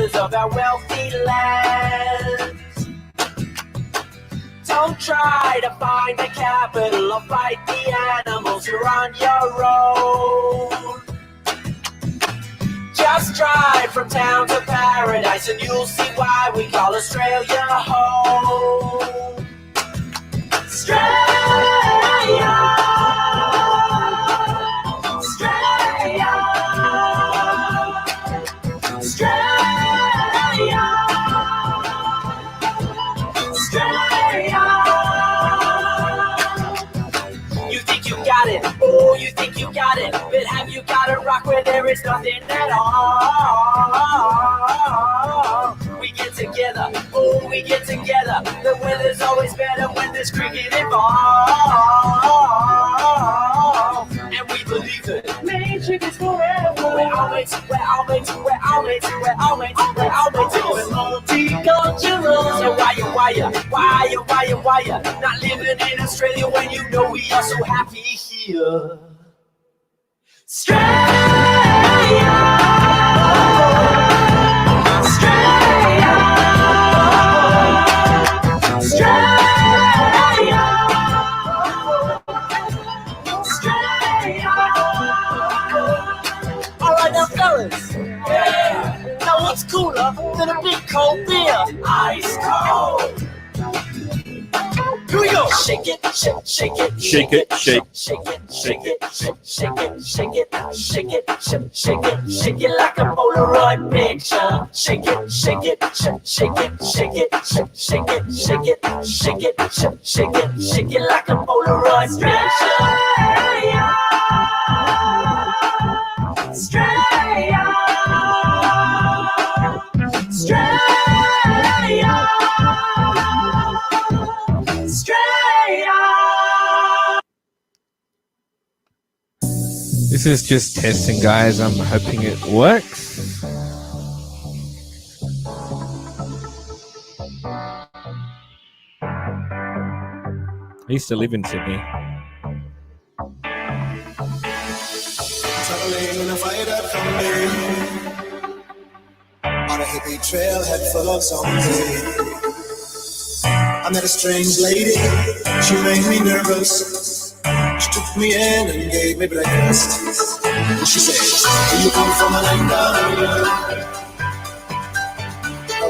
wonders of our wealthy lands. Don't try to find the capital or fight the animals, you're on your own. Just drive from town to paradise and you'll see why we call Australia home. Australia, Australia, Australia, Australia. You think you got it, oh, you think you got it, but have you got a rock where there is nothing at all? We get together, oh, we get together. The weather's always better when there's cricket involved. And we believe it. Main chickens forever. We're all mates, we're all mates, we're all mates, we're all mates, we're all mates. We're multicultural. So why you not living in Australia when you know we are so happy here? Australia, Australia, Australia, Australia. All right now, fellas. Yeah. Now what's cooler than a big cold beer? Ice cold. Here we go. Shake it, shake it, shake it, shake it, shake it, shake it, shake it, shake it, shake it, shake it, shake it, shake it like a Polaroid picture. Shake it, shake it, shake it, shake it, shake it, shake it, shake it, shake it, shake it like a Polaroid picture. Australia, Australia, Australia. This is just testing, guys. I'm hoping it works. I used to live in Sydney. Traveling in a fired-up Combi on a hippie trailhead full of zombies. I met a strange lady, she made me nervous. She took me in and gave me breakfast. And she said, "Do you come from a land down under?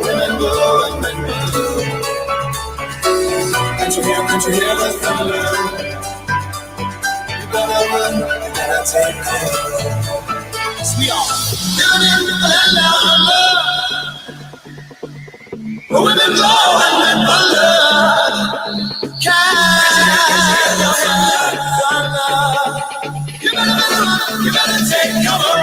Women go and men go. Can't you hear the thunder? You better run, you better take cover. Yes, we are living in the land down under. Women go and men wonder. Can't you hear the thunder? You better run, you better take cover.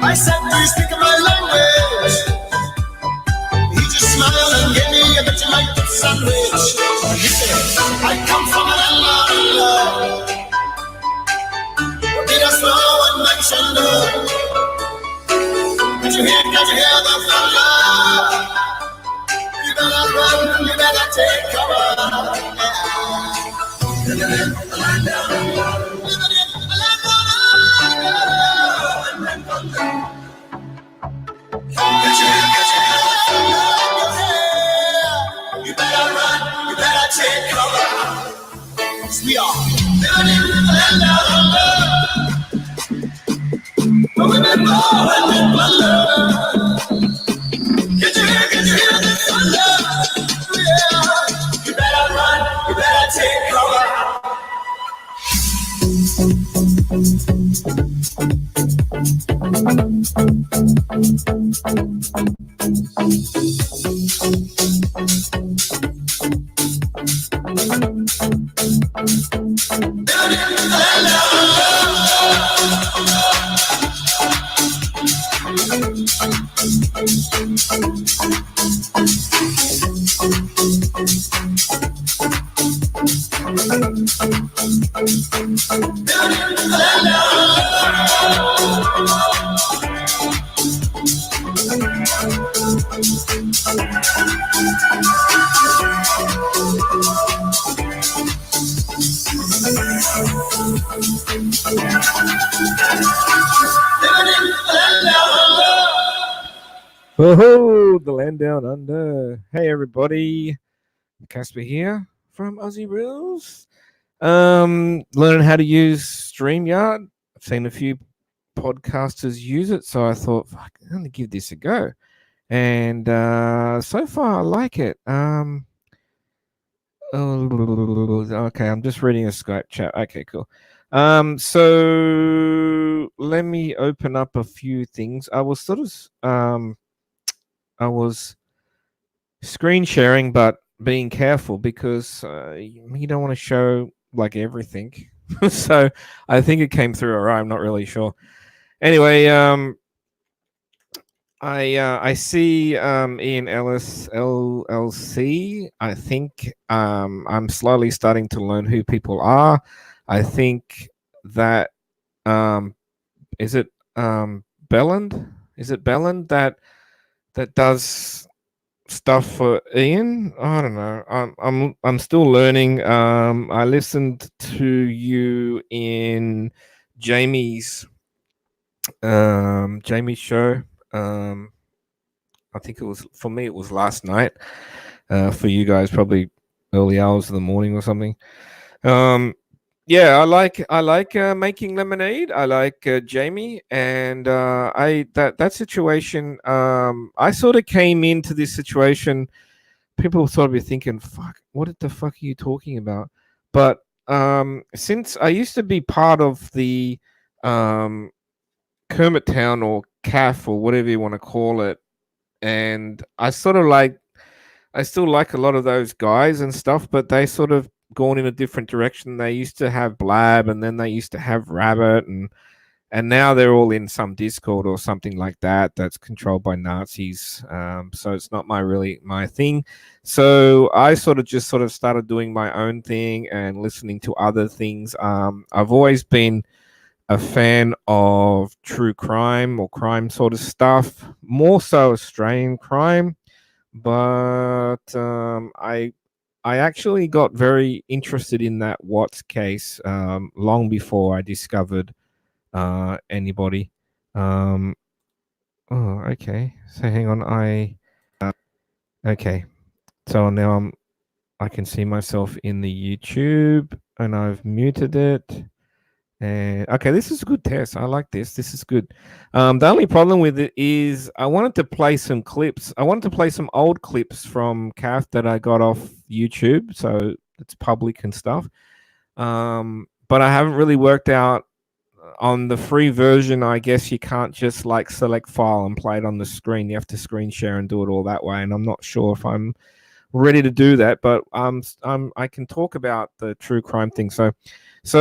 I said, do you speak my language? He just smiled and gave me a Vegemite sandwich. He said, I come from an island. Did I slow and mention Did you hear the thunder? You better run, you better take cover. Living in the land down under. Living in the land down under. You better run, you better take cover. We are living in the land down under. But we've been born and been plundered. Get you hear the thunder? Yeah. You better run, you better take cover. Oh, the land down under. Hey, everybody. Casper here from Auzzie Rules. Learning how to use StreamYard. I've seen a few podcasters use it, so I thought, fuck, I'm going to give this a go. And so far, I like it. Okay, I'm just reading a Skype chat. Okay, cool. So let me open up a few things. I was screen sharing, but being careful because you don't want to show like everything. So I think it came through all right. I'm not really sure. Anyway, I see Ian Ellis LLC. I think I'm slowly starting to learn who people are. I think that is it Belland? Is it Belland that does stuff for Ian? I don't know. I'm still learning. I listened to you in Jamie's show. I think it was, for me, it was last night. For you guys, probably early hours of the morning or something. Yeah, I like making lemonade. I like Jamie, and that situation. I sort of came into this situation. People sort of be thinking, "Fuck, what the fuck are you talking about?" But since I used to be part of the Kermit Town or Kaf or whatever you want to call it, and I still like a lot of those guys and stuff, but they sort of gone in a different direction. They used to have Blab, and then they used to have Rabbit, and now they're all in some Discord or something like that that's controlled by Nazis. So it's not my thing. So I sort of started doing my own thing and listening to other things. I've always been a fan of true crime or crime sort of stuff, more so Australian crime. But I actually got very interested in that Watts case long before I discovered anybody. Oh, okay. So hang on. Okay. So now I can see myself in the YouTube, and I've muted it. And okay, this is a good test. I like this. This is good. The only problem with it is I wanted to play some clips. I wanted to play some old clips from Kaf that I got off YouTube, so it's public and stuff. But I haven't really worked out on the free version. I guess you can't just like select file and play it on the screen. You have to screen share and do it all that way. And I'm not sure if I'm ready to do that, but I can talk about the true crime thing. So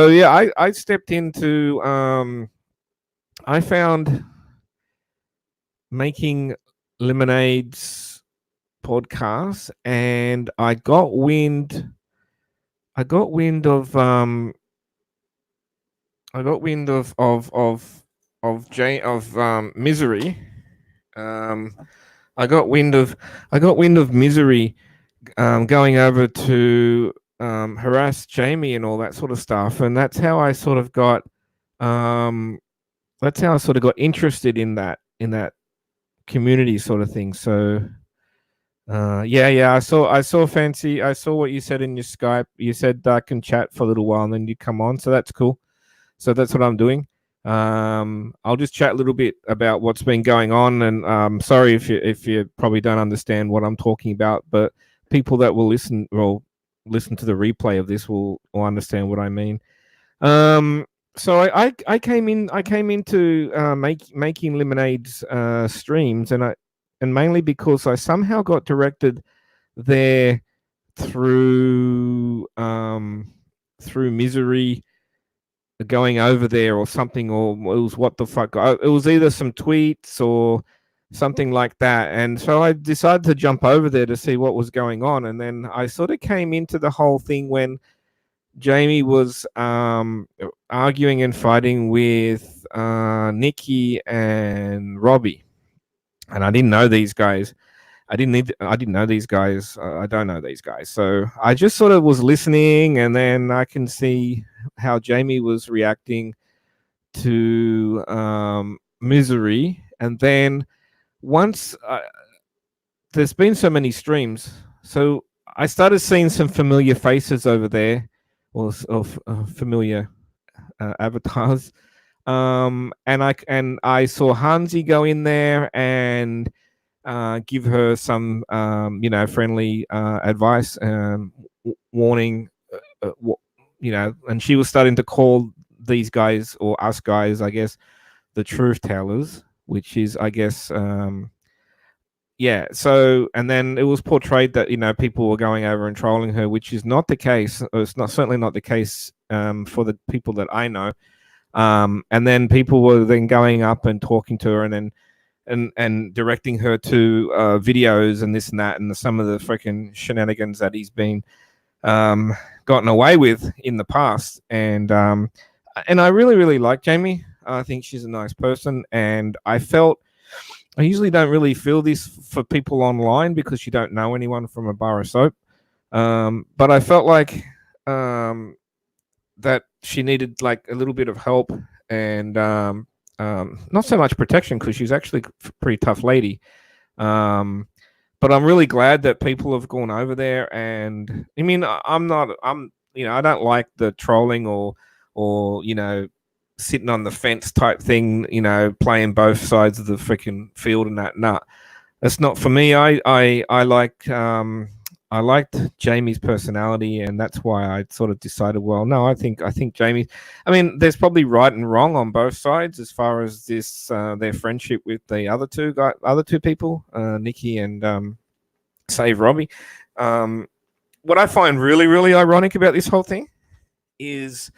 yeah, I stepped into I found Making Lemonades podcast, and I got wind of Misery. I got wind of Misery going over to harass Jamie and all that sort of stuff, and that's how I sort of got interested in that community sort of thing. So yeah, I saw Fancy. I saw what you said in your Skype. You said I can chat for a little while and then you come on, so that's cool. So that's what I'm doing. I'll just chat a little bit about what's been going on, and sorry if you probably don't understand what I'm talking about, but people that will listen to the replay of this will understand what I mean. So I came into making Lemonade's streams, and mainly because I somehow got directed there through Misery going over there or something, or it was what the fuck. It was either some tweets or something like that, and so I decided to jump over there to see what was going on. And then I sort of came into the whole thing when Jamie was arguing and fighting with Nikki and Robbie, and I didn't know these guys. I didn't know these guys. I don't know these guys. So I just sort of was listening, and then I can see how Jamie was reacting to Misery. And then once there's been so many streams, so I started seeing some familiar faces over there, or familiar avatars. And I saw Hansi go in there and give her some, friendly advice, warning, and she was starting to call these guys, or us guys, I guess, the truth tellers, which is, I guess, yeah. So, and then it was portrayed that people were going over and trolling her, which is not the case. It's certainly not the case for the people that I know. And then people were then going up and talking to her, and then and directing her to videos and this and that, and some of the freaking shenanigans that he's been gotten away with in the past. And I really like Jamie. I think she's a nice person, and I usually don't really feel this for people online because you don't know anyone from a bar of soap. But I felt like that she needed like a little bit of help, and not so much protection, because she's actually a pretty tough lady. But I'm really glad that people have gone over there. And I mean, I don't like the trolling or sitting on the fence type thing, playing both sides of the freaking field and that. Nah, that's not for me. I liked Jamie's personality, and that's why I sort of decided, well, no, I think Jamie. I mean, there's probably right and wrong on both sides as far as this their friendship with the other two people, Nikki and Save Robbie. What I find really, really ironic about this whole thing is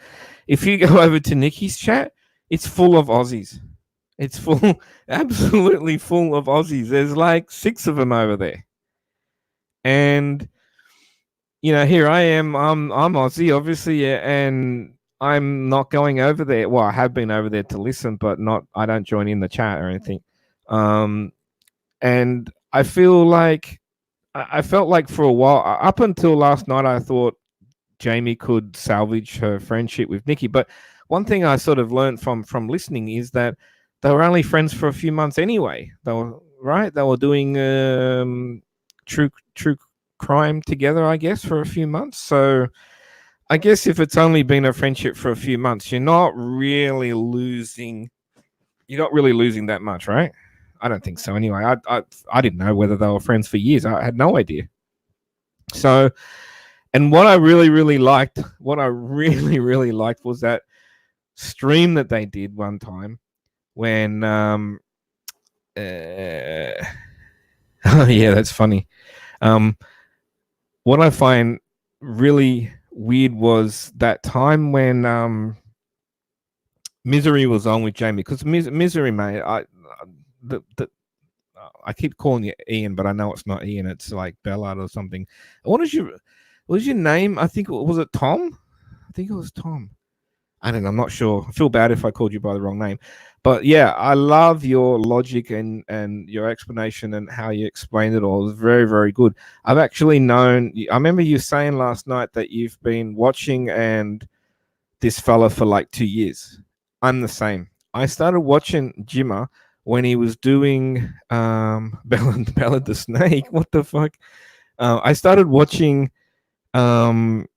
if you go over to Nikki's chat, it's full of Aussies. It's absolutely full of Aussies. There's like 6 of them over there. And here I am. I'm Aussie, obviously, and I'm not going over there. Well, I have been over there to listen, but I don't join in the chat or anything. And I felt like for a while, up until last night, I thought Jamie could salvage her friendship with Nikki. But one thing I sort of learned from listening is that they were only friends for a few months anyway. They were doing true crime together, I guess, for a few months. So I guess if it's only been a friendship for a few months, you're not really losing that much, right? I don't think so anyway. I didn't know whether they were friends for years. I had no idea. So, and what I really liked was that stream that they did one time when oh yeah, that's funny. What I find really weird was that time when Misery was on with Jamie, because Misery, mate, I keep calling you Ian, but I know it's not Ian. It's like Ballard or something. What was your name? I think was it Tom? I think it was Tom. I don't know. I'm not sure. I feel bad if I called you by the wrong name. But yeah, I love your logic and your explanation and how you explained it all. It was very, very good. I've actually known, I remember you saying last night that you've been watching this fella for like 2 years. I'm the same. I started watching Jimmer when he was doing Ballad the Snake. What the fuck? I started watching when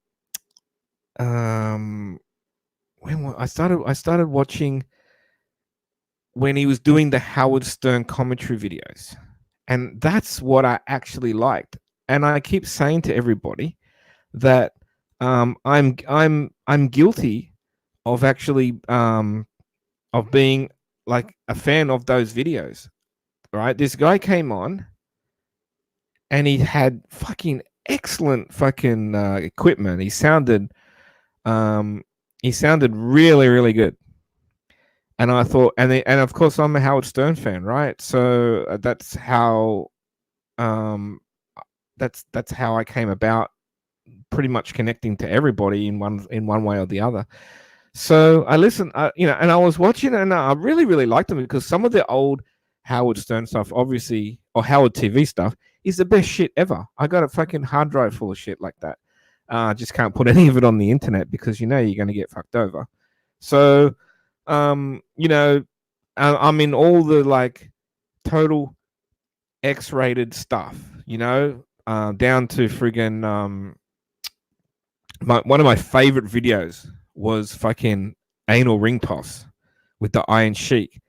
I started watching when he was doing the Howard Stern commentary videos, and that's what I actually liked. And I keep saying to everybody that I'm guilty of actually of being like a fan of those videos. Right, this guy came on, and he had fucking excellent fucking equipment. He sounded really, really good. And I thought, and of course, I'm a Howard Stern fan, right? So that's how I came about pretty much connecting to everybody in one way or the other. So I listened, you know, and I was watching it, and I really, really liked them because some of the old Howard Stern stuff, obviously, or Howard TV stuff, is the best shit ever. I got a fucking hard drive full of shit like that. Just can't put any of it on the internet because you know you're going to get fucked over. So, you know, I'm in all the like total X-rated stuff, you know, down to friggin' one of my favorite videos was fucking anal ring toss with the Iron Sheik,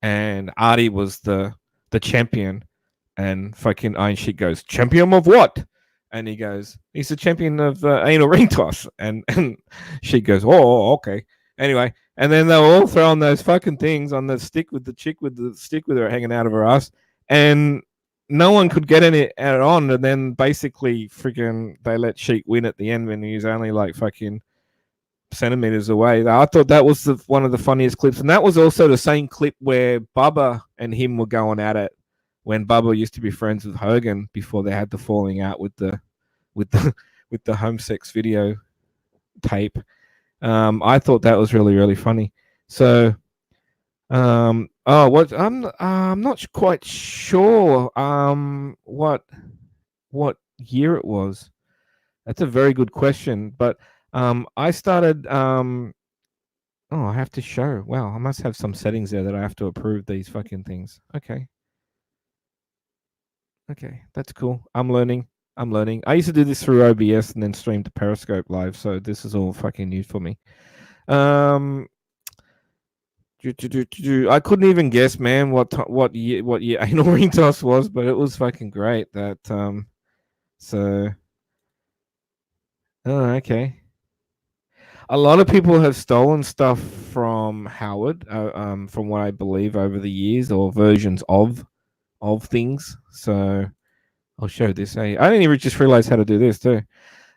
and Artie was the champion, and fucking Iron Sheik goes, champion of what? And he goes, he's the champion of anal ring toss, and Sheik goes, oh, okay. Anyway, and then they were all throwing those fucking things on the stick with the chick with the stick with her hanging out of her ass, and no one could get it on, and then basically freaking they let Sheik win at the end when he was only like fucking centimeters away. I thought that was one of the funniest clips, and that was also the same clip where Bubba and him were going at it when Bubba used to be friends with Hogan before they had the falling out with the home sex video tape. I thought that was really, really funny. So I'm not quite sure what year it was. That's a very good question, but I started I have to show. Wow, I must have some settings there that I have to approve these fucking things. Okay, that's cool. I'm learning. I used to do this through OBS and then stream to Periscope live, so this is all fucking new for me. I couldn't even guess, man, what year anal ring toss was, but it was fucking great. That okay. A lot of people have stolen stuff from Howard, from what I believe over the years, or versions of things. So I'll show this. I didn't even just realize how to do this too.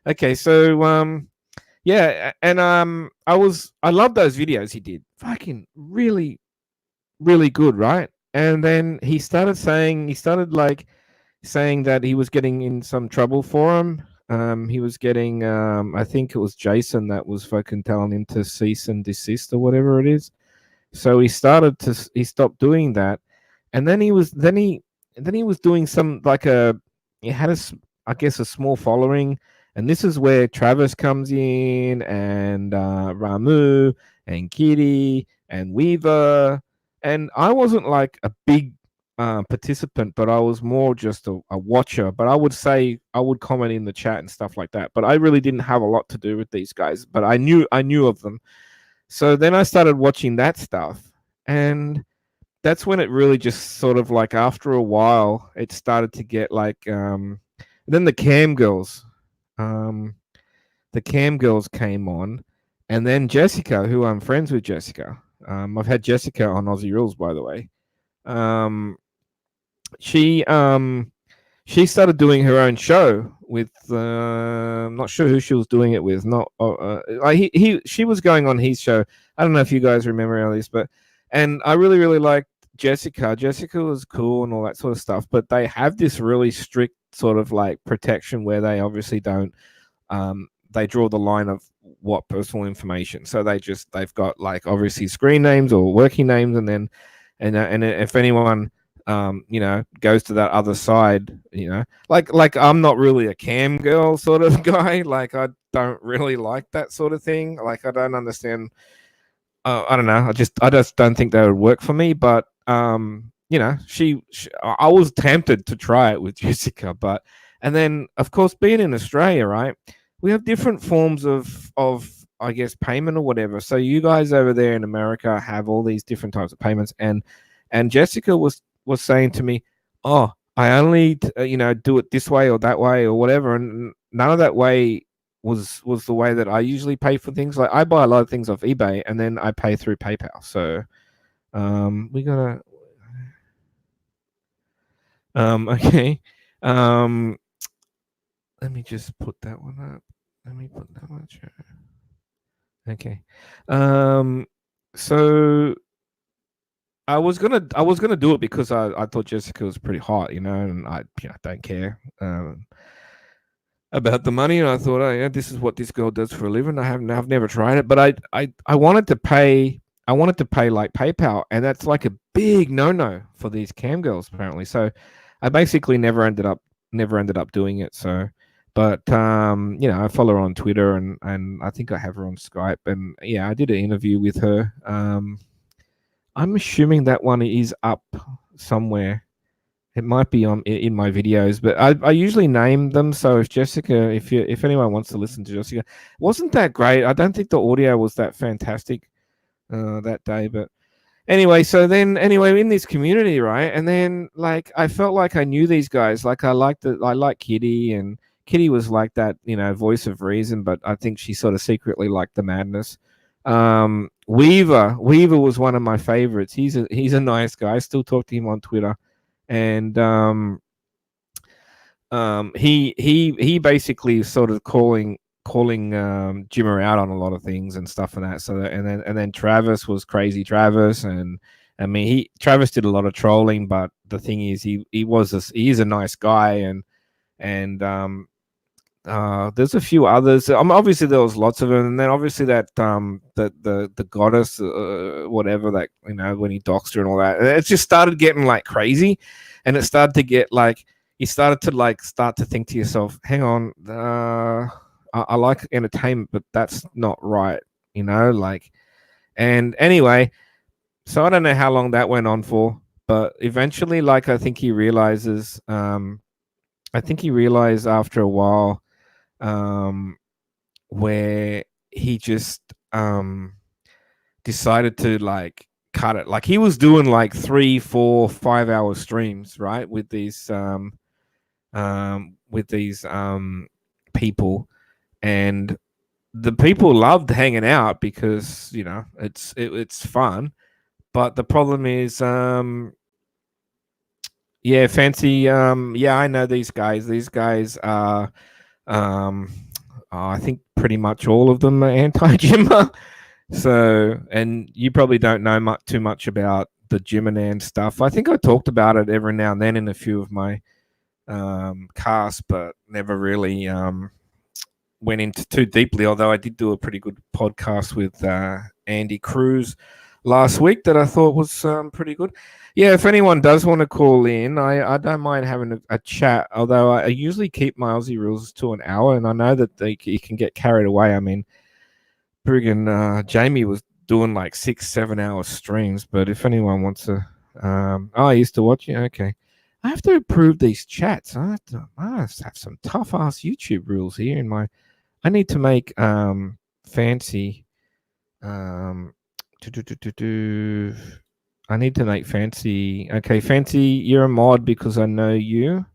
Okay, so yeah, and I love those videos he did. Fucking really, really good, right? And then he started saying that he was getting in some trouble for him. He was getting I think it was Jason that was fucking telling him to cease and desist or whatever it is. So he stopped doing that, and then he was doing some he had a small following, and this is where Travis comes in, and Ramu and Kitty and Weaver, and I wasn't like a big participant, but I was more just a watcher. But I would say I would comment in the chat and stuff like that, but I really didn't have a lot to do with these guys, but I knew of them. So then I started watching that stuff, and that's when it really just sort of like, after a while, it started to get like then the cam girls came on, and then Jessica, who I'm friends with Jessica. I've had Jessica on Aussie Rules, by the way. She started doing her own show with I'm not sure who she was doing it with. She was going on his show. I don't know if you guys remember all this, and I really, really liked Jessica. Jessica was cool and all that sort of stuff, but they have this really strict sort of like protection where they obviously don't they draw the line of what personal information. So they've got like obviously screen names or working names, and then and if anyone goes to that other side, like I'm not really a cam girl sort of guy. Like I don't really like that sort of thing. Like I don't understand. I don't know. I just don't think that would work for me. But I was tempted to try it with Jessica, and then of course being in Australia, right? We have different forms of I guess payment or whatever. So you guys over there in America have all these different types of payments, and Jessica was saying to me, "Oh, I only do it this way or that way or whatever," and none of that way was the way that I usually pay for things. Like I buy a lot of things off eBay and then I pay through PayPal. So we gotta okay. Let me just put that one up. Let me put that one up. Okay. So I was gonna do it because I thought Jessica was pretty hot, and I don't care. about the money, and I thought, oh yeah, this is what this girl does for a living. I've never tried it, but I wanted to pay. I wanted to pay like PayPal, and that's like a big no for these cam girls apparently. So I basically never ended up doing it. So, but I follow her on Twitter, and I think I have her on Skype, and yeah, I did an interview with her. I'm assuming that one is up somewhere. It might be on in my videos, but I usually name them. So if Jessica, if anyone wants to listen to Jessica, it wasn't that great. I don't think the audio was that fantastic that day. But anyway, in this community, right? And then like I felt like I knew these guys. Like I like Kitty, and Kitty was like that, voice of reason. But I think she sort of secretly liked the madness. Weaver was one of my favorites. He's a nice guy. I still talk to him on Twitter. And he basically sort of calling Jimmer out on a lot of things and stuff and that. So and then Travis was crazy Travis, and I mean Travis did a lot of trolling, but the thing is he is a nice guy, and there's a few others. Obviously there was lots of them, and then obviously that the goddess whatever, that when he doxed her and all that, it just started getting like crazy, and it started to get like you start to think to yourself, hang on, I like entertainment, but that's not right, like. And anyway, so I don't know how long that went on for, but eventually, like, I think he realized after a while, where he just decided to like cut it. Like he was doing like 3, 4, 5 hour streams, right, with these people, and the people loved hanging out because it's fun. But the problem is Fancy, I know these guys are I think pretty much all of them are anti-Jimmer. So, and you probably don't know too much about the Jimmernan stuff. I think I talked about it every now and then in a few of my casts, but never really went into too deeply, although I did do a pretty good podcast with Andy Cruz last week that I thought was pretty good. Yeah, if anyone does want to call in, I don't mind having a chat, although I usually keep my Aussie rules to an hour, and I know that you can get carried away. I mean, friggin' Jamie was doing like 6-7 hour streams, but if anyone wants to I used to watch it. Okay, I have to approve these chats. I must have some tough ass YouTube rules here in my. I need to make Fancy I need to make Fancy. Okay, Fancy, you're a mod because I know you.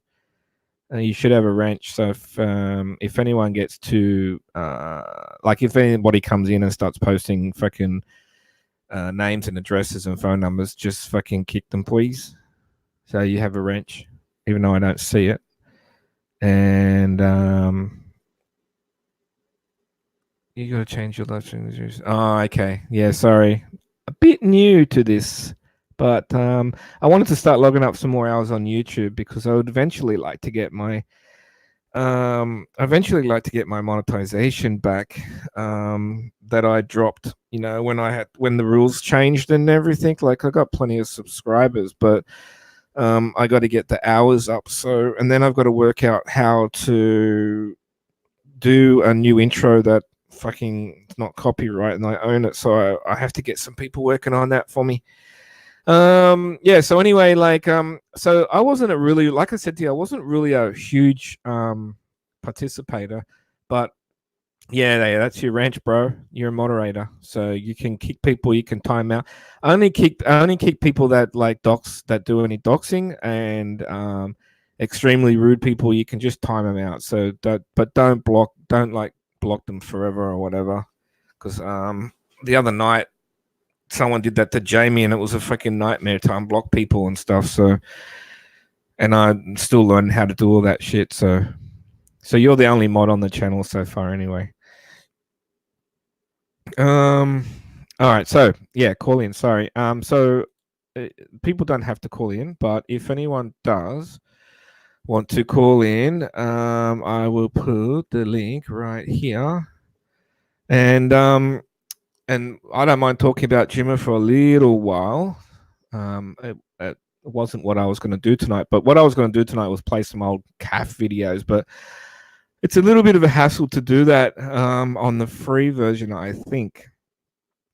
You should have a ranch. So if anyone gets to like if anybody comes in and starts posting fucking names and addresses and phone numbers, just fucking kick them, please. So you have a wrench, even though I don't see it. And you got to change your life. Oh, okay. Yeah, sorry. A bit new to this, but I wanted to start logging up some more hours on YouTube because I would eventually like to get my monetization back that I dropped, when the rules changed and everything. Like I got plenty of subscribers, but I got to get the hours up. So, and then I've got to work out how to do a new intro that fucking not copyright and I own it, so I have to get some people working on that for me. So anyway, like so I wasn't a really, like I said to you, I wasn't really a huge participator, but yeah, that's your ranch, bro. You're a moderator, so you can kick people, you can time out. I only kick people that like that do any doxing and extremely rude people. You can just time them out. So don't block them forever or whatever, because the other night someone did that to Jamie and it was a fucking nightmare to unblock people and stuff. So, and I still learning how to do all that shit. So you're the only mod on the channel so far anyway. All right, so yeah, call in. Sorry. So people don't have to call in, but if anyone does, want to call in, I will put the link right here. And I don't mind talking about Jimmer for a little while. It wasn't what I was going to do tonight, but what I was going to do tonight was play some old Kaf videos, but it's a little bit of a hassle to do that on the free version, I think.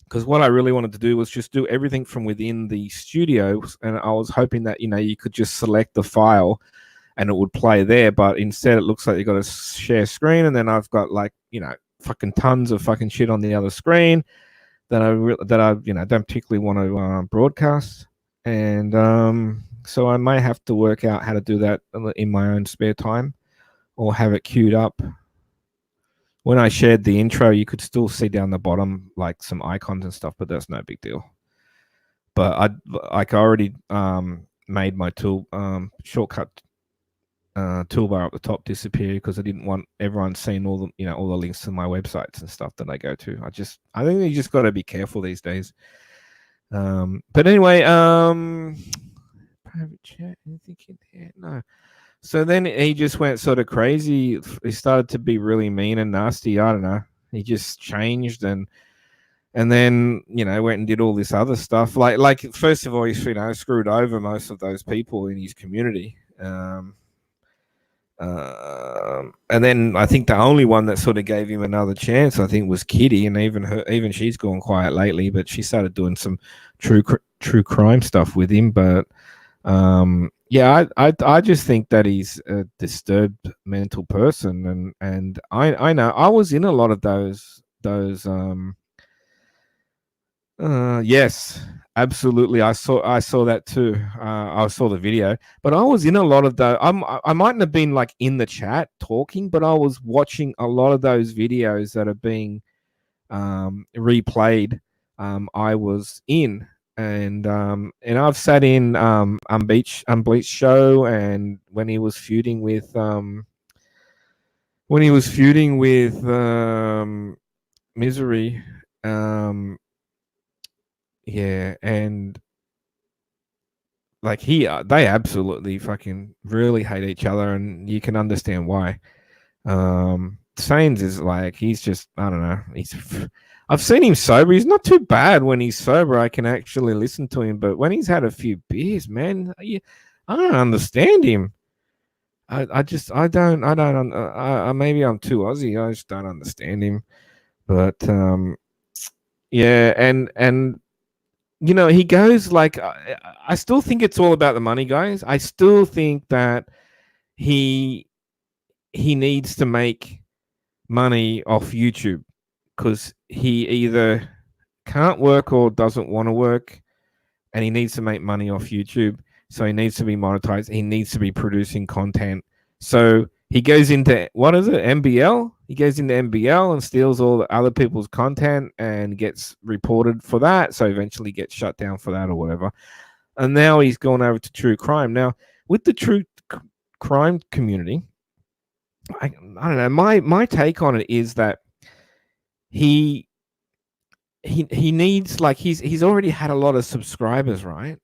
Because what I really wanted to do was just do everything from within the studio, and I was hoping that, you could just select the file and it would play there, but instead it looks like you got to share screen, and then I've got like, fucking tons of fucking shit on the other screen that I don't particularly want to broadcast, and so I may have to work out how to do that in my own spare time, or have it queued up. When I shared the intro, you could still see down the bottom like some icons and stuff, but that's no big deal. But I already made my tool shortcut toolbar up the top disappear, because I didn't want everyone seeing all the all the links to my websites and stuff that I go to. I think you just got to be careful these days. But anyway, private chat, anything in here? No. So then he just went sort of crazy. He started to be really mean and nasty. I don't know. He just changed and then went and did all this other stuff. Like first of all, he screwed over most of those people in his community. And then I think the only one that sort of gave him another chance, I think, was Kitty, and even she's gone quiet lately. But she started doing some true crime stuff with him. But yeah, I just think that he's a disturbed mental person, and I know I was in a lot of those yes, absolutely. I saw that too. I saw the video, but I was in a lot of those. I mightn't have been like in the chat talking, but I was watching a lot of those videos that are being replayed. I was in, and I've sat in Unbleached show, and when he was feuding with Misery, yeah, and like they absolutely fucking really hate each other, and you can understand why. Sains is like, he's just, I don't know, I've seen him sober. He's not too bad when he's sober. I can actually listen to him, but when he's had a few beers, man, I don't understand him. I don't, maybe I'm too Aussie. I just don't understand him. But yeah, and he goes like, I still think it's all about the money, guys. I still think that he needs to make money off YouTube, because he either can't work or doesn't want to work, and he needs to make money off YouTube. So he needs to be monetized. He needs to be producing content. So he goes into, what is it, MBL? He goes into MBL and steals all the other people's content and gets reported for that. So eventually gets shut down for that or whatever. And now he's gone over to true crime. Now, with the true crime community, I don't know. My take on it is that he needs, like, he's already had a lot of subscribers, right?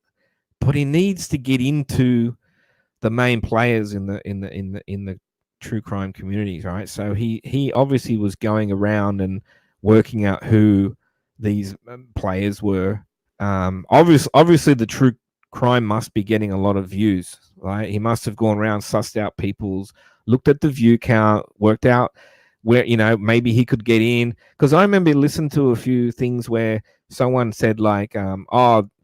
But he needs to get into the main players in the true crime communities, right? So he obviously was going around and working out who these players were. Obviously the true crime must be getting a lot of views, right? He must have gone around, sussed out people's, looked at the view count, worked out where, maybe he could get in. Because I remember listening to a few things where someone said like,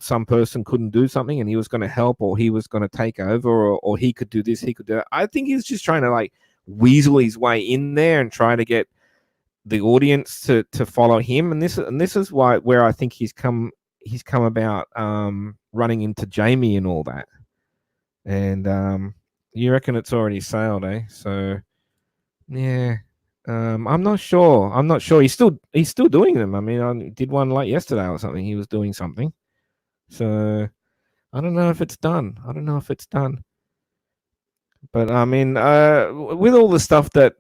some person couldn't do something and he was going to help, or he was going to take over, or he could do this, he could do that. I think he's just trying to like weasel his way in there and try to get the audience to follow him. And this is where I think he's come about running into Jamie and all that. And you reckon it's already sailed, eh? So yeah. I'm not sure. He's still doing them. I mean, I did one like yesterday or something. He was doing something. So I don't know if it's done. But I mean, with all the stuff that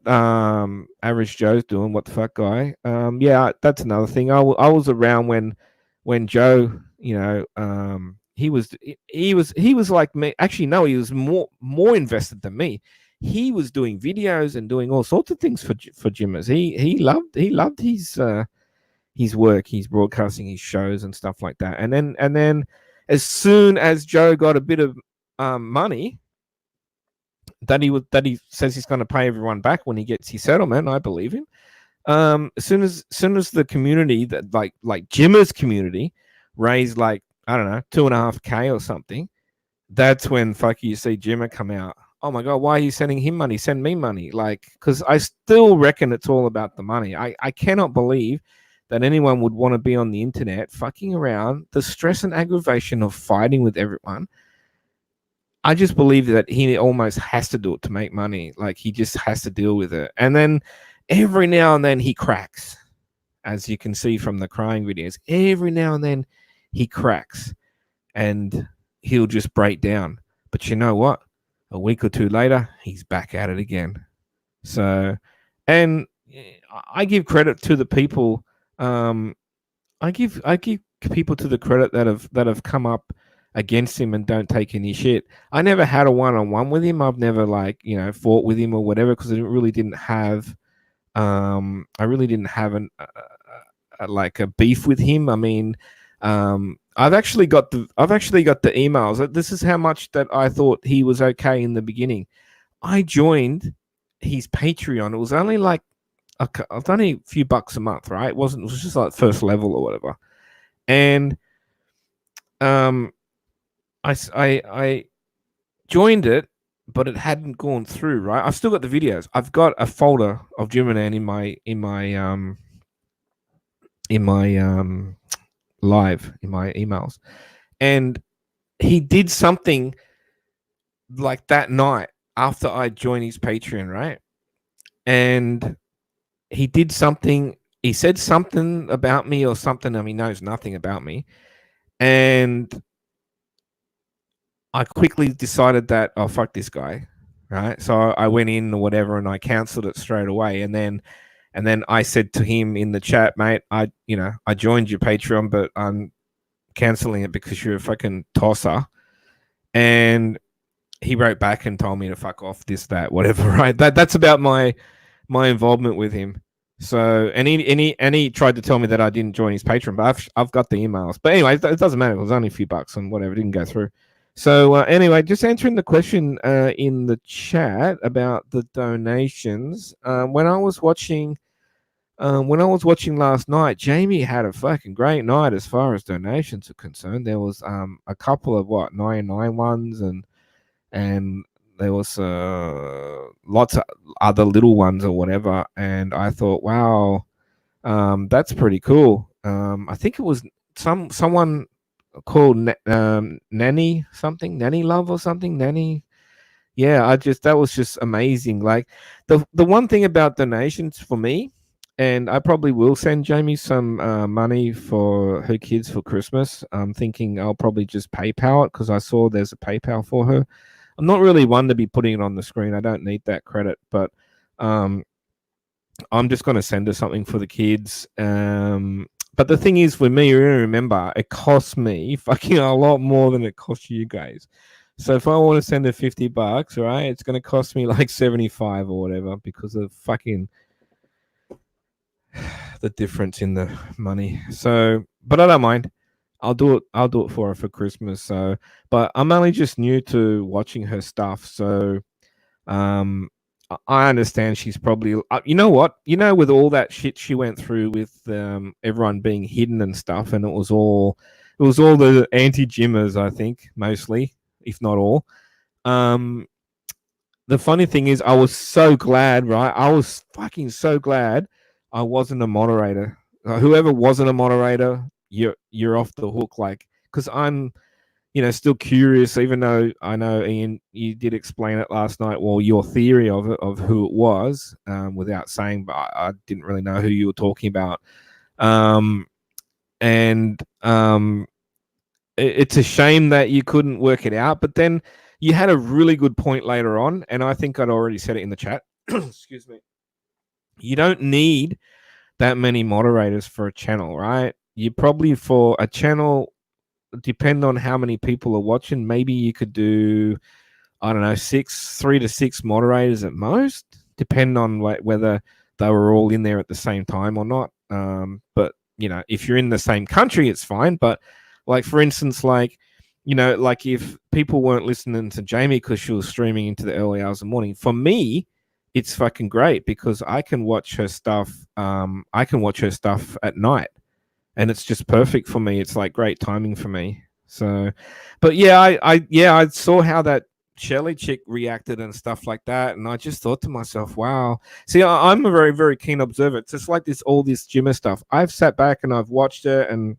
Average Joe's doing, what the fuck guy? Yeah, that's another thing. I was around when Joe, he was like me. Actually, no, he was more invested than me. He was doing videos and doing all sorts of things for gymmers. He loved his work, his broadcasting, his shows and stuff like that. And then as soon as Joe got a bit of money that he says he's going to pay everyone back when he gets his settlement, I believe him. As soon as the community that like Jimmer's community raised like, I don't know, 2.5K or something, that's when you see Jimmer come out. Oh my God, why are you sending him money? Send me money. Like, because I still reckon it's all about the money. I cannot believe that anyone would want to be on the internet fucking around, the stress and aggravation of fighting with everyone. I just believe that he almost has to do it to make money. Like, he just has to deal with it. And then every now and then he cracks, as you can see from the crying videos. Every now and then he cracks and he'll just break down. But you know what? A week or two later, he's back at it again. So, and I give credit to the people. I give people to the credit that have come up against him and don't take any shit. I never had a one-on-one with him. I've never fought with him or whatever, because I really didn't have a beef with him. I mean, I've actually got the emails. This is how much that I thought he was okay in the beginning. I joined his Patreon. It was only like only a few bucks a month, right? It was just like first level or whatever. And I joined it, but it hadn't gone through, right? I've still got the videos. I've got a folder of Jimmerman in my live, in my emails. And he did something like that night after I joined his Patreon, right? And he did something. He said something about me or something. I mean, he knows nothing about me. And I quickly decided that, oh, fuck this guy, right? So I went in or whatever and I cancelled it straight away. And then I said to him in the chat, mate, I joined your Patreon, but I'm cancelling it because you're a fucking tosser. And he wrote back and told me to fuck off, this, that, whatever, right? That's about my involvement with him. So, and he tried to tell me that I didn't join his Patreon, but I've got the emails. But anyway, it doesn't matter. It was only a few bucks and whatever. It didn't go through. So anyway, just answering the question in the chat about the donations. When I was watching last night, Jamie had a fucking great night as far as donations are concerned. There was a couple of 99 ones, and there was lots of other little ones or whatever. And I thought, wow, that's pretty cool. I think it was someone called Nanny Love or something. Nanny. Yeah, that was just amazing. Like the one thing about donations for me, and I probably will send Jamie some money for her kids for Christmas. I'm thinking I'll probably just PayPal it, because I saw there's a PayPal for her. I'm not really one to be putting it on the screen. I don't need that credit, but I'm just going to send her something for the kids. But the thing is, with me, you remember, it costs me fucking a lot more than it costs you guys. So if I want to send her $50, right, it's going to cost me like 75 or whatever, because of fucking the difference in the money. So, but I don't mind. I'll do it for her for Christmas. So, but I'm only just new to watching her stuff. So, I understand she's probably, you know what, with all that shit she went through with everyone being hidden and stuff, and it was all the anti-gymmers, I think, mostly, if not all. The funny thing is, I was so glad, right? I was fucking so glad I wasn't a moderator. Whoever wasn't a moderator, you're off the hook, like, because I'm still curious, even though I know, Ian, you did explain it last night. Well, your theory of who it was, without saying, but I didn't really know who you were talking about. It's a shame that you couldn't work it out, but then you had a really good point later on, and I think I'd already said it in the chat. Excuse me. You don't need that many moderators for a channel, right? You probably, for a channel depend on how many people are watching. Maybe you could do, I don't know, 3 to 6 moderators at most, depend on whether they were all in there at the same time or not. But you know, if you're in the same country, it's fine. But like, for instance, like, you know, like if people weren't listening to Jamie because she was streaming into the early hours of the morning, for me, it's fucking great because I can watch her stuff. I can watch her stuff at night, and it's just perfect for me. It's like great timing for me. So, but yeah, I saw how that Shelley chick reacted and stuff like that, and I just thought to myself, wow. See, I'm a very, very keen observer. It's just like all this Jimmer stuff. I've sat back and I've watched it, and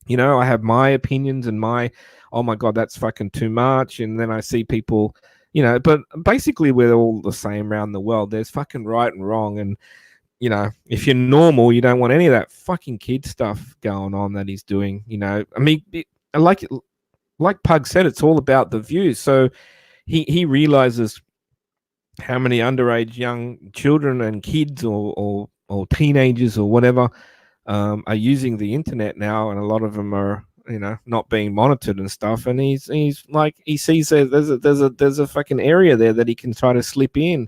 you know, I have my opinions and oh my god, that's fucking too much. And then I see people, you know, but basically we're all the same around the world. There's fucking right and wrong, and you know, if you're normal, you don't want any of that fucking kid stuff going on that he's doing. You know, I mean, like Pug said, it's all about the views. So he realizes how many underage young children and kids or teenagers or whatever are using the internet now, and a lot of them are, you know, not being monitored and stuff. And he's like, he sees there's a fucking area there that he can try to slip in.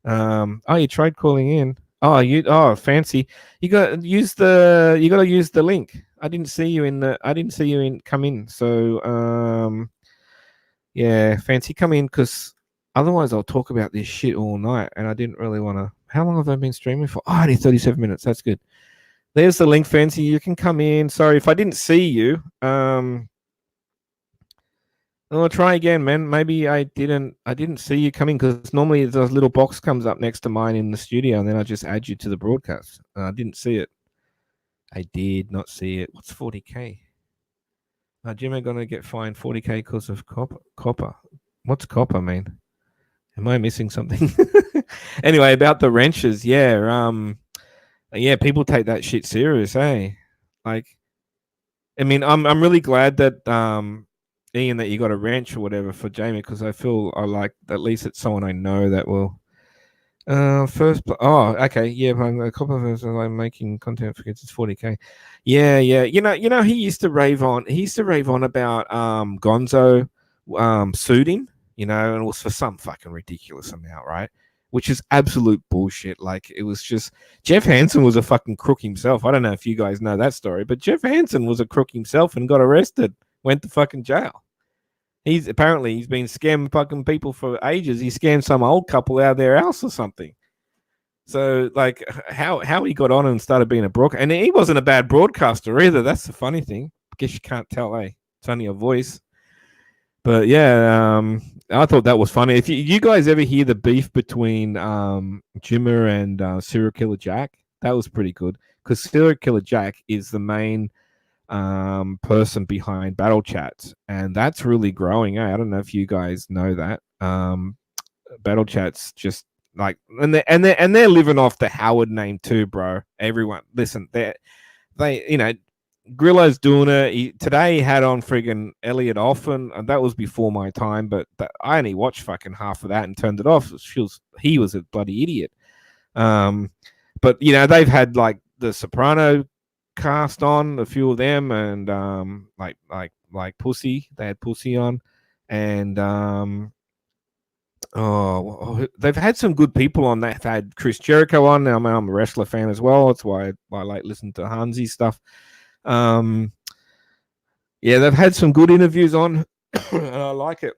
Oh, you tried calling in. Oh, fancy. You got to use the link. I didn't see you come in. So yeah, fancy, come in, because otherwise I'll talk about this shit all night, and I didn't really want to. How long have I been streaming for? Oh, only 37 minutes. That's good. There's the link, fancy. You can come in. Sorry if I didn't see you. I'll try again, man. Maybe I didn't see you coming, because normally the little box comes up next to mine in the studio, and then I just add you to the broadcast. I didn't see it. I did not see it. What's 40k? Jim, I'm gonna get fined 40k because of copper. What's copper mean? Am I missing something? Anyway, about the wrenches, yeah. Yeah, people take that shit serious, eh? Like, I mean, I'm really glad that Ian, that you got a wrench or whatever for Jamie, because I feel I like at least it's someone I know that will. Okay, yeah, a couple of us are making content for kids. It's 40k. Yeah. You know, he used to rave on about Gonzo sued him, you know, and it was for some fucking ridiculous amount, right? Which is absolute bullshit. Like, it was just, Jeff Hansen was a fucking crook himself. I don't know if you guys know that story, but Jeff Hansen was a crook himself and got arrested, went to fucking jail. He's been scamming fucking people for ages. He scammed some old couple out of their house or something. So, like, how he got on and started being a broadcaster, and he wasn't a bad broadcaster either. That's the funny thing. I guess you can't tell, eh? It's only a voice. But yeah, I thought that was funny. If you guys ever hear the beef between Jimmer and Serial Killer Jack, that was pretty good, because Serial Killer Jack is the main person behind Battle Chats, and that's really growing. I don't know if you guys know that. Battle Chats just like, and they're living off the Howard name too, bro. Everyone, listen, they you know, Grillo's doing it. Today he had on friggin' Elliot Offen, and that was before my time, but I only watched fucking half of that and turned it off. He was a bloody idiot. But you know, they've had like the Soprano cast on, a few of them, and like Pussy. They had Pussy on, and they've had some good people on. They've had Chris Jericho on. Now I'm a wrestler fan as well. That's why I like listening to Hansi stuff. Yeah, they've had some good interviews on, and I like it.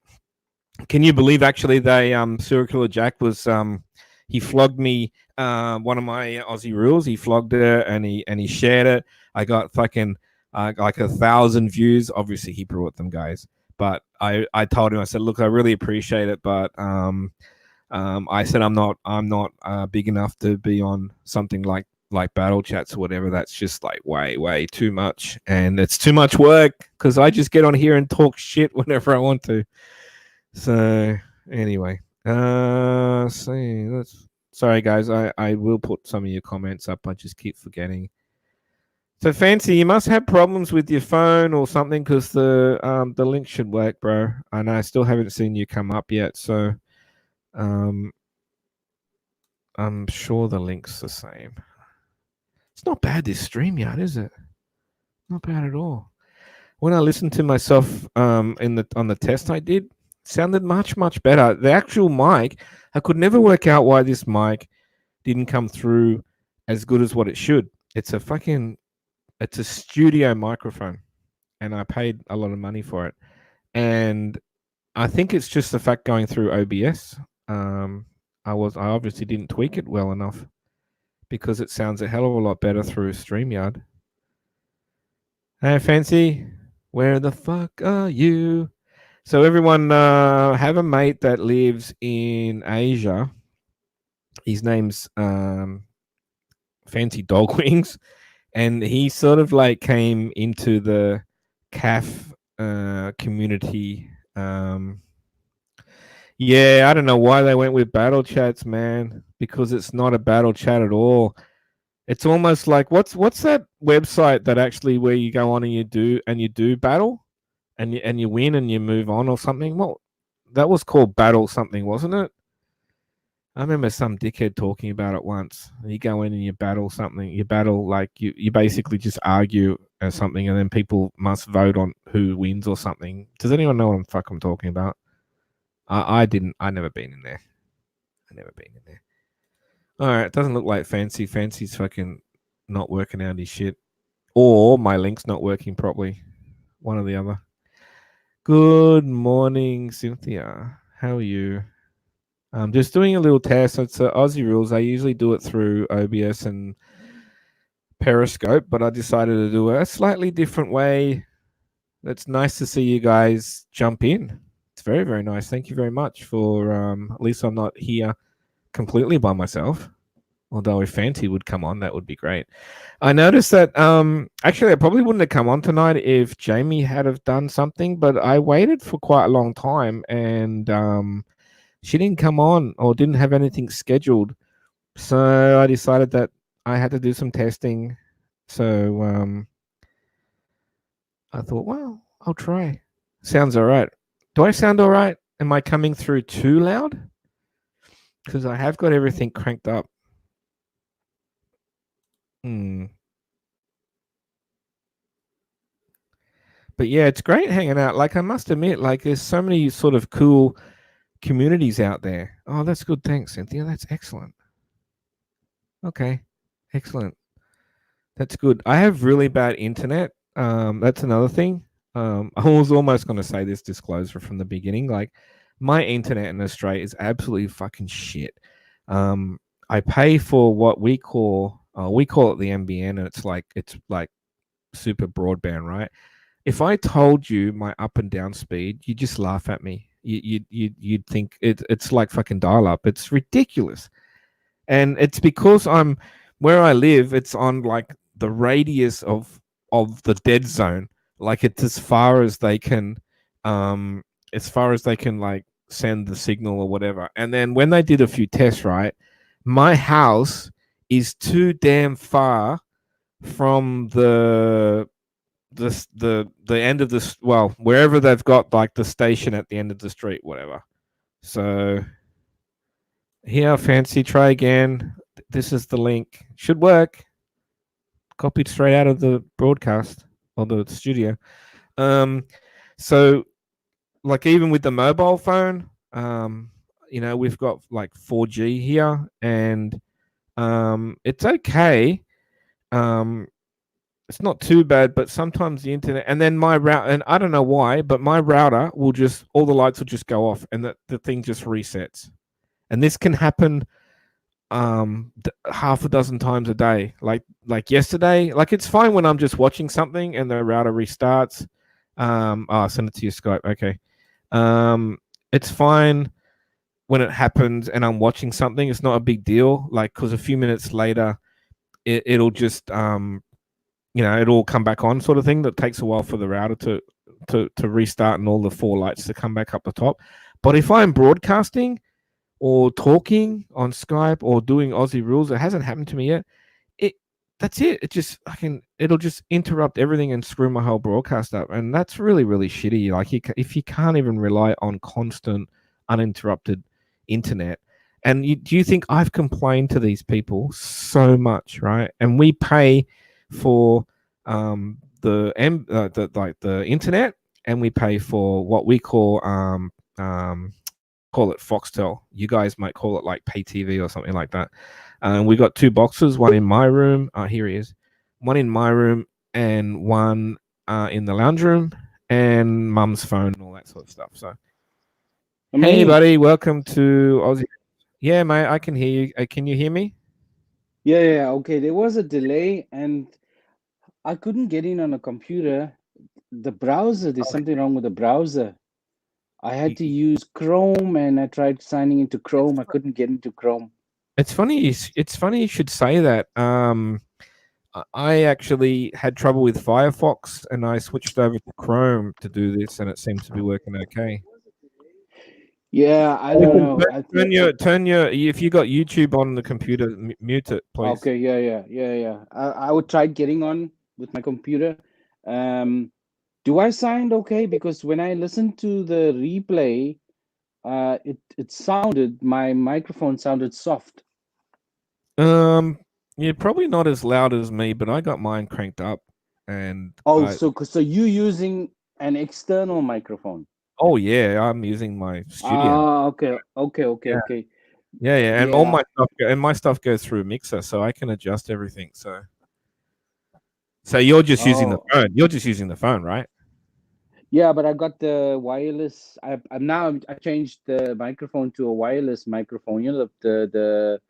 Can you believe actually they Serial Killer Jack was he flogged me one of my Aussie rules. He flogged it and he shared it. I got fucking like 1,000 views. Obviously he brought them, guys. But I told him, I said, look, I really appreciate it, but I said I'm not big enough to be on something like Battle Chats or whatever. That's just like way too much, and it's too much work, because I just get on here and talk shit whenever I want to. So anyway, sorry guys, I will put some of your comments up. I just keep forgetting. So Fancy, you must have problems with your phone or something, because the link should work, bro. And I still haven't seen you come up yet, so I'm sure the link's the same. It's not bad, this StreamYard, is it? Not bad at all. when I listened to myself on the test I did, it sounded much better. The actual mic, I could never work out why this mic didn't come through as good as what it should. It's a studio microphone, and I paid a lot of money for it. And I think it's just the fact going through OBS. I obviously didn't tweak it well enough because it sounds a hell of a lot better through StreamYard. Hey, Fancy, where the fuck are you? So everyone have a mate that lives in Asia. His name's Fancy Dog Wings, and he sort of like came into the Kaf community. Yeah, I don't know why they went with battle chats, man, because it's not a battle chat at all. It's almost like what's that website that actually where you go on and you do battle and you win and you move on or something? Well, that was called battle something, wasn't it? I remember some dickhead talking about it once. You go in and you battle something. You battle like you basically just argue or something, and then people must vote on who wins or something. Does anyone know what the fuck I'm talking about? I didn't. I never been in there. All right, it doesn't look like Fancy. Fancy's fucking not working out his shit, or my link's not working properly. One or the other. Good morning, Cynthia. How are you? I'm just doing a little test. It's Auzzie rules. I usually do it through OBS and Periscope, but I decided to do it a slightly different way. It's nice to see you guys jump in. It's very, very nice. Thank you very much for at least I'm not here completely by myself. Although if Fancy would come on, that would be great. I noticed that actually I probably wouldn't have come on tonight if Jamie had have done something, but I waited for quite a long time and she didn't come on or didn't have anything scheduled. So I decided that I had to do some testing. So I thought, well, I'll try. Sounds all right. Do I sound all right? Am I coming through too loud? Because I have got everything cranked up. But yeah, it's great hanging out. Like I must admit, like there's so many sort of cool communities out there. Oh, that's good. Thanks, Cynthia. That's excellent. Okay, excellent. That's good. I have really bad internet. That's another thing. I was almost going to say this disclosure from the beginning. Like my internet in Australia is absolutely fucking shit. I pay for what we call it the NBN, and it's like super broadband, right? If I told you my up and down speed, you just laugh at me. You'd think it's like fucking dial up. It's ridiculous, and it's because I'm where I live. It's on like the radius of the dead zone. Like it's as far as they can like send the signal or whatever. And then when they did a few tests, right, my house is too damn far from the end of this, well, wherever they've got like the station at the end of the street, whatever. So here, Fancy, try again. This is the link. Should work. Copied straight out of the broadcast or the studio. So like even with the mobile phone, we've got like 4G here, and it's okay. It's not too bad, but sometimes the internet, and then my router, and I don't know why, but my router will just, all the lights will just go off and the thing just resets. And this can happen half a dozen times a day. Like yesterday, like it's fine when I'm just watching something and the router restarts. I'll send it to your Skype. Okay. It's fine when it happens and I'm watching something. It's not a big deal. Like, because a few minutes later, it'll just it'll come back on, sort of thing. That takes a while for the router to restart and all the 4 lights to come back up the top. But if I'm broadcasting or talking on Skype or doing Aussie rules, it hasn't happened to me yet. That's it. It'll just interrupt everything and screw my whole broadcast up, and that's really, really shitty. Like if you can't even rely on constant, uninterrupted internet, and do you think I've complained to these people so much, right? And we pay for the internet, and we pay for what we call call it Foxtel. You guys might call it like pay TV or something like that. We got 2 boxes, one in my room. Here he is. One in my room and one in the lounge room, and Mum's phone and all that sort of stuff. So, hey, buddy, welcome to Aussie. Yeah, mate, I can hear you. Can you hear me? Yeah. Okay, there was a delay, and I couldn't get in on a computer. The browser, there's something wrong with the browser. I had to use Chrome, and I tried signing into Chrome. I couldn't get into Chrome. It's funny. It's funny you should say that. I actually had trouble with Firefox, and I switched over to Chrome to do this, and it seems to be working okay. Yeah, I don't know. Turn your. If you got YouTube on the computer, mute it, please. Okay. Yeah. I would try getting on with my computer. Do I sound okay? Because when I listened to the replay, it sounded, my microphone sounded soft. You're probably not as loud as me, but I got mine cranked up, and so you using an external microphone? Oh yeah, I'm using my studio. Okay. Yeah, and all my stuff goes through a mixer, so I can adjust everything. So you're just using the phone. You're just using the phone, right? Yeah, but I got the wireless. I changed the microphone to a wireless microphone. You know the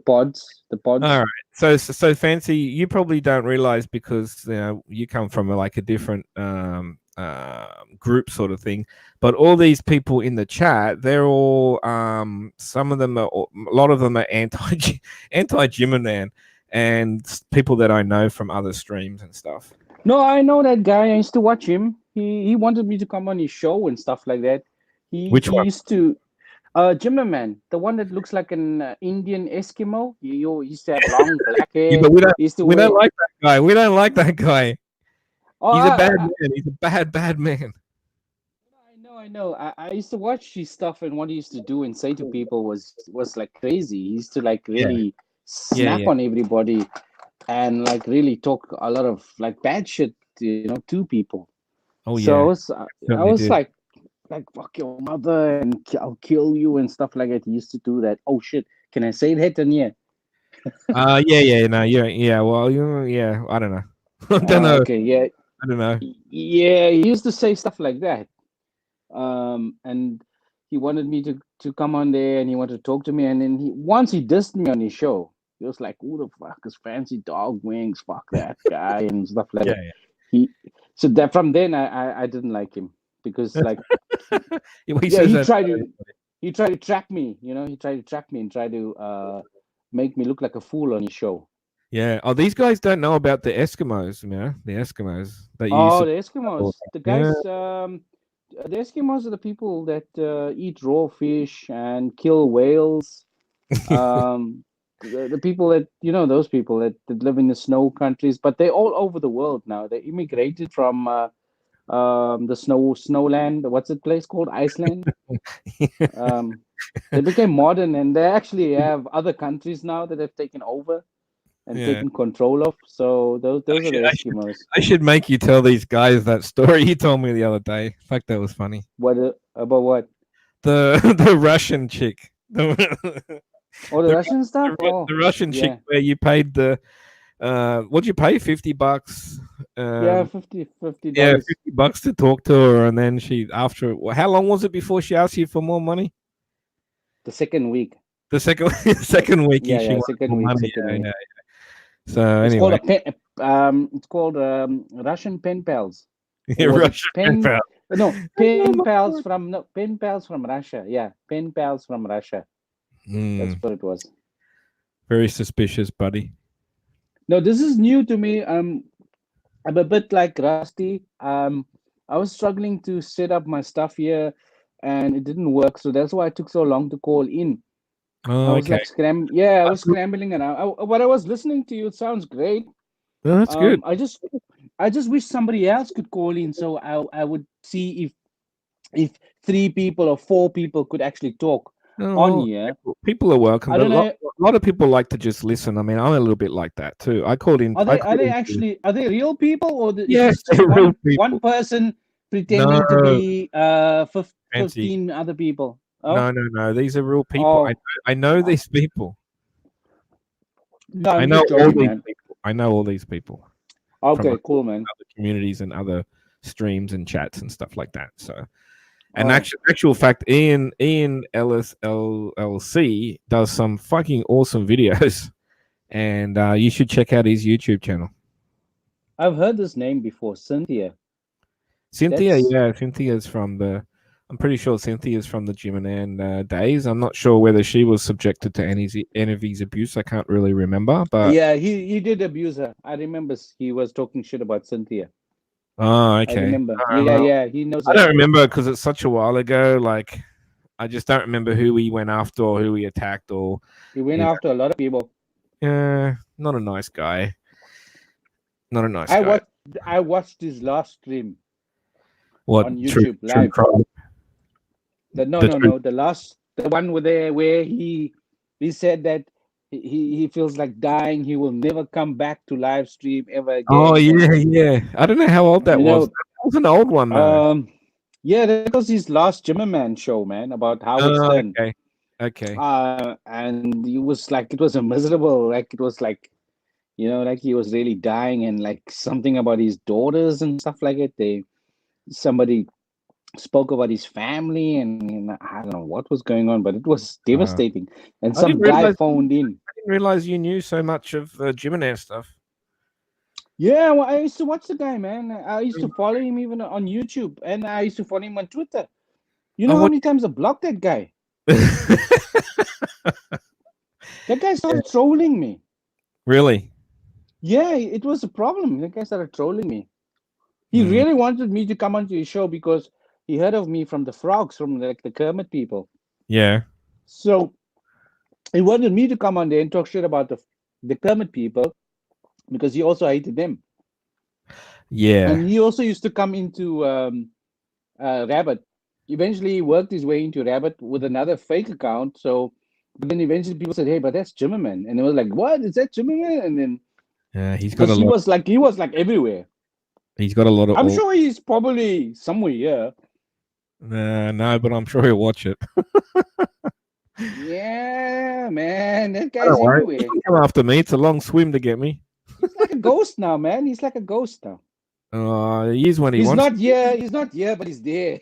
pods. All right. So Fancy, you probably don't realize, because you come from like a different group sort of thing. But all these people in the chat, they're all a lot of them are anti Jimmerman, and people that I know from other streams and stuff. No, I know that guy. I used to watch him. He wanted me to come on his show and stuff like that. Which one? Used to Jimmerman, the one that looks like an Indian Eskimo. He used to have long black hair. Yeah, but we don't like that guy. We don't like that guy. He's a bad man. He's a bad man. I know. I used to watch his stuff, and what he used to do and say to people was like crazy. He used to like really snap on everybody, and like really talk a lot of like bad shit, to people. Oh yeah. So I was like fuck your mother and I'll kill you and stuff like that. He used to do that. Oh shit! Can I say that? And yeah. Well, I don't know. I don't know. Okay, yeah. I don't know. Yeah, he used to say stuff like that. And he wanted me to come on there, and he wanted to talk to me. And then once he dissed me on his show. He was like, "Who the fuck is Fancy Dog Wings? Fuck that guy," and stuff like that. Yeah. So that from then I didn't like him, because like he tried to trap me. He tried to trap me and try to make me look like a fool on his show. Yeah. Oh, these guys don't know about the Eskimos, the Eskimos. The Eskimos. The guys, the Eskimos are the people that eat raw fish and kill whales. The people that, those people that live in the snow countries, but they're all over the world now. They immigrated from the snowland. What's the place called? Iceland. They became modern, and they actually have other countries now that have taken over and taken control of. So those are the Eskimos. I should make you tell these guys that story you told me the other day. Fuck, that was funny. What about what? The Russian chick. Oh, the Russian stuff? The Russian chick where you paid what'd you pay? $50? $50. Yeah, $50 to talk to her, and then how long was it before she asked you for more money? The second week. The second week. Second week. Yeah. So anyway, it's called Russian pen pals. Russian pen pals. No, pen pals from Russia. Yeah, pen pals from Russia. That's what it was. Very suspicious, buddy. No, this is new to me. I'm a bit like rusty. I was struggling to set up my stuff here, and it didn't work. So that's why it took so long to call in. Oh, I was like I was scrambling around. What I was listening to you, it sounds great. Oh, that's good. I just wish somebody else could call in, so I would see if 3 people or 4 people could actually talk. on here. People are welcome. I But don't a know. lot of people like to just listen. I mean, I'm a little bit like that too. I called in. Are they real people, or Yes, is this they're real one people. person pretending to No, be fancy. 15 other people? Oh, No. These are real people. oh, I know these people. no, I I'm know just all joking, these man. people. I know all these people from Okay, cool, man. other communities and other streams and chats and stuff like that. So, and Oh. actual fact, Ian Ellis LLC does some fucking awesome videos, and you should check out his YouTube channel. I've heard this name before, Cynthia. Cynthia's from the. I'm pretty sure Cynthia's from the Jim and days. I'm not sure whether she was subjected to any of his abuse. I can't really remember, but Yeah, he did abuse her. I remember he was talking shit about Cynthia. oh, I okay. remember. Well, Yeah, he knows I that. don't remember because it's such a while ago. Like, I just don't remember who he went after or who he attacked or. He went after a lot of people. Yeah, not a nice guy. Not a nice guy. I watched his last stream What on YouTube live. The one where he said that he feels like dying. He will never come back to live stream ever again. Oh yeah. I don't know how old that was. That was an old one though. Yeah, that was his last Jimmerman show, man, about Howard Stern. Okay. And he was like, it was a miserable, like it was like, like he was really dying, and like something about his daughters and stuff like it. Somebody spoke about his family, and I don't know what was going on, but it was devastating. And some guy phoned in. I didn't realize you knew so much of Jim and Air stuff. Yeah, well, I used to watch the guy, man. I used to follow him even on YouTube, and I used to follow him on Twitter. You know how many times I blocked that guy? That guy started trolling me. Really? Yeah, it was a problem. That guy started trolling me. He really wanted me to come onto his show because he heard of me from the frogs, from like the Kermit people. Yeah. So he wanted me to come on there and talk shit about the Kermit people because he also hated them. Yeah. And he also used to come into Rabbit. Eventually, he worked his way into Rabbit with another fake account. But then eventually people said, "Hey, but that's Jimmerman," and they were like, "What is that Jimmerman?" And then he's got a lot. He was like everywhere. He's got a lot of. I'm sure he's probably somewhere here. No, but I'm sure he'll watch it. Yeah, man, that guy's everywhere. He can come after me. It's a long swim to get me. He's like a ghost now, man. He's like a ghost now. He is when he wants. He's not here, but he's there.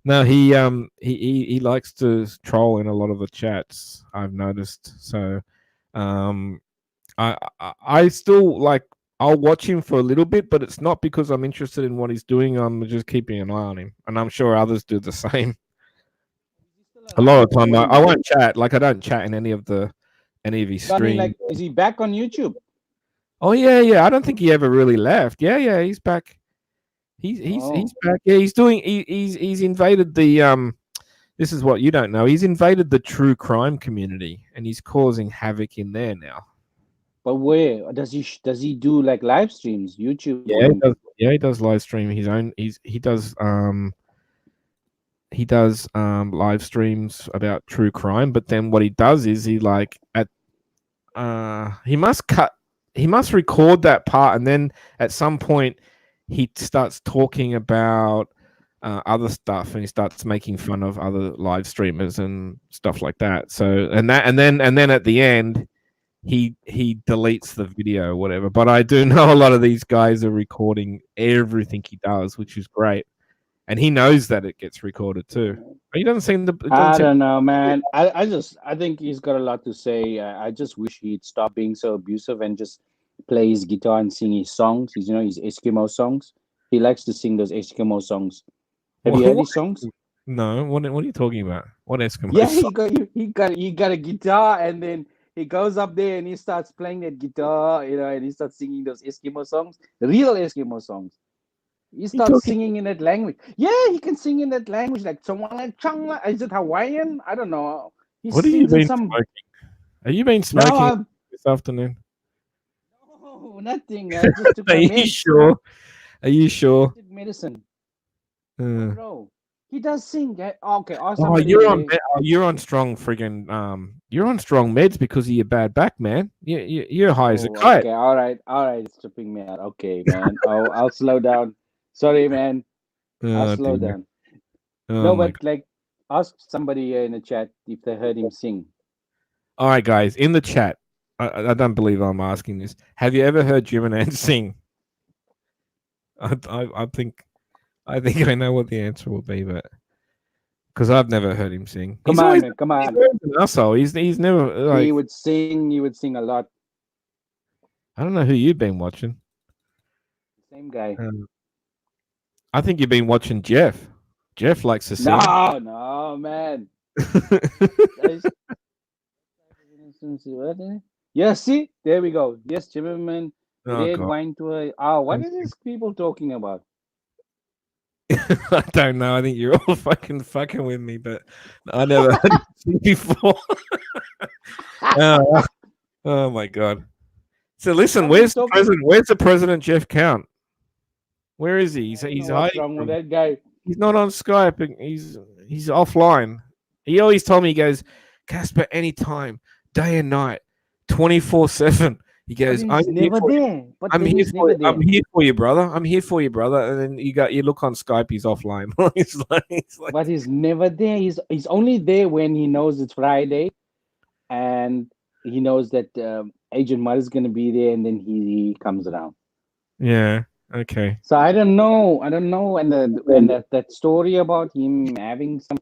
No, he likes to troll in a lot of the chats. I've noticed. So, I still like. I'll watch him for a little bit, but it's not because I'm interested in what he's doing. I'm just keeping an eye on him, and I'm sure others do the same. A lot of the time, I won't chat. Like I don't chat in any of his streams. I mean, like, is he back on YouTube? Oh yeah. I don't think he ever really left. Yeah, he's back. He's back. Yeah, he's invaded the This is what you don't know. He's invaded the true crime community, and he's causing havoc in there now. But where does he do like live streams? YouTube? Yeah, he does live stream his own. He does live streams about true crime. But then what he does is he must record that part, and then at some point he starts talking about other stuff, and he starts making fun of other live streamers and stuff like that. So and then at the end he deletes the video or whatever. But I do know a lot of these guys are recording everything he does, which is great, and he knows that it gets recorded too. He doesn't seem to. I don't know, man. I think he's got a lot to say. I just wish he'd stop being so abusive and just play his guitar and sing his songs. His Eskimo songs. He likes to sing those Eskimo songs. Have you heard his songs? No. What are you talking about? What Eskimo? Yeah, he got a guitar, and then he goes up there and he starts playing that guitar, and he starts singing those Eskimo songs, real Eskimo songs. He starts singing in that language. Yeah, he can sing in that language, like Changla. Is it Hawaiian? I don't know. What have you been smoking? Have you been smoking this afternoon? No, nothing. I just took Are you sure? Are you sure? Medicine. Bro. He does sing. Okay, or Oh, somebody. you're on strong friggin' you're on strong meds because of your bad back, man. You're high as a Oh, kite. okay, all right, it's tripping me out. Okay, man. Oh, I'll slow down. Sorry, man. I'll Oh slow dear. down. Oh No, my but god. like, ask somebody in the chat if they heard him sing. All right, guys, in the chat. I don't believe I'm asking this. Have you ever heard Jim and Ann sing? I think I know what the answer will be, but because I've never heard him sing. Come He's on, always man. Come he's on. always an asshole. He's never like He would sing. He would sing a lot. I don't know who you've been watching. Same guy. I think you've been watching Jeff. Jeff likes to sing. No, man. Yeah, see, there we go. Yes, Zimmerman, Oh, red God. wine tour. Oh, what is this people talking about? I don't know. I think you're all fucking with me, but I never heard him sing before. Oh my god! So listen, What are you where's the talking- president? Where's the president, Jeff Count? Where is he? I don't He's know what's hiding. wrong with from- that guy. He's not on Skype. He's offline. He always told me, he goes, Casper, anytime, day and night, 24/7. He But goes, he's I'm here never for you. there. But I'm then here he's for never you. there. I'm here for you, brother. I'm here for you, brother. And then you look on Skype, he's offline. he's like, But he's never there. He's only there when he knows it's Friday, and he knows that Agent Mud is going to be there, and then he comes around. yeah, okay. So I don't know. And that story about him having some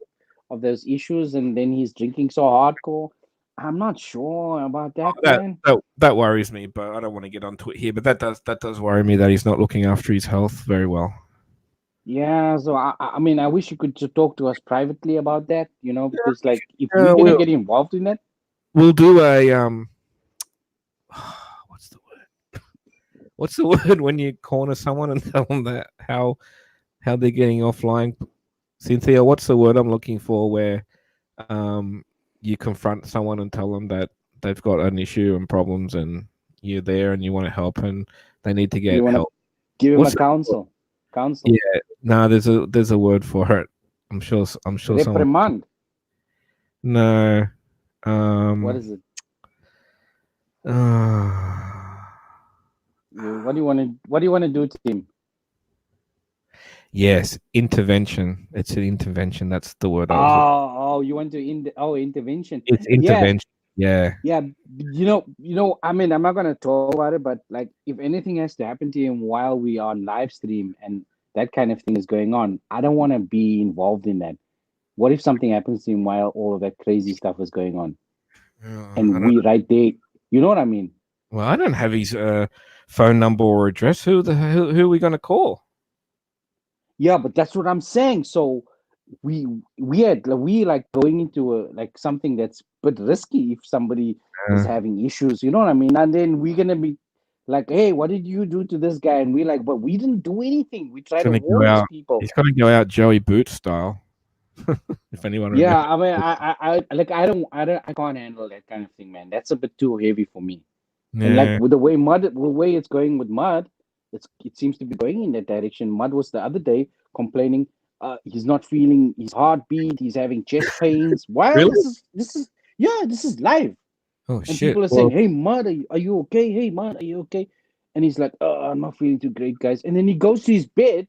of those issues, and then he's drinking so hardcore. I'm not sure about that, man. That worries me, but I don't want to get onto it here. But that does worry me that he's not looking after his health very well. Yeah, so I mean, I wish you could talk to us privately about that, because like if Yeah, we're gonna we'll- get involved in that, We'll do a what's the word? What's the word when you corner someone and tell them that how they're getting offline? Cynthia, what's the word I'm looking for where you confront someone and tell them that they've got an issue and problems and you're there and you want to help and they need to get you want to help. give him What's a the- counsel. Yeah, no, there's a word for it. I'm sure someone. Reprimand. No. What is it? What do you want to do to him? Yes, intervention. It's an intervention. That's the word. I was Oh, you want to intervention. It's intervention. Yeah. Yeah, I mean, I'm not gonna talk about it, but like, if anything has to happen to him while we are on live stream and that kind of thing is going on, I don't want to be involved in that. What if something happens to him while all of that crazy stuff is going on, and we right there? You know what I mean? Well, I don't have his phone number or address. Who are we going to call? Yeah, but that's what I'm saying. So we like going into like something that's a bit risky if somebody is having issues. You know what I mean? And then we're gonna be like, hey, what did you do to this guy? And we're like, but we didn't do anything. We tried to warn these people. He's going to go out Joey Boot style. If anyone Yeah, remembers. I mean, I can't handle that kind of thing, man. That's a bit too heavy for me. Yeah. And like with the way it's going with Mud, it seems to be going in that direction. Mud was the other day complaining he's not feeling his heartbeat, he's having chest pains. Wow, Really? this is live. Oh And shit! people are saying, hey Mud, are you okay? Hey Mud, are you okay? And he's like, I'm not feeling too great, guys. And then he goes to his bed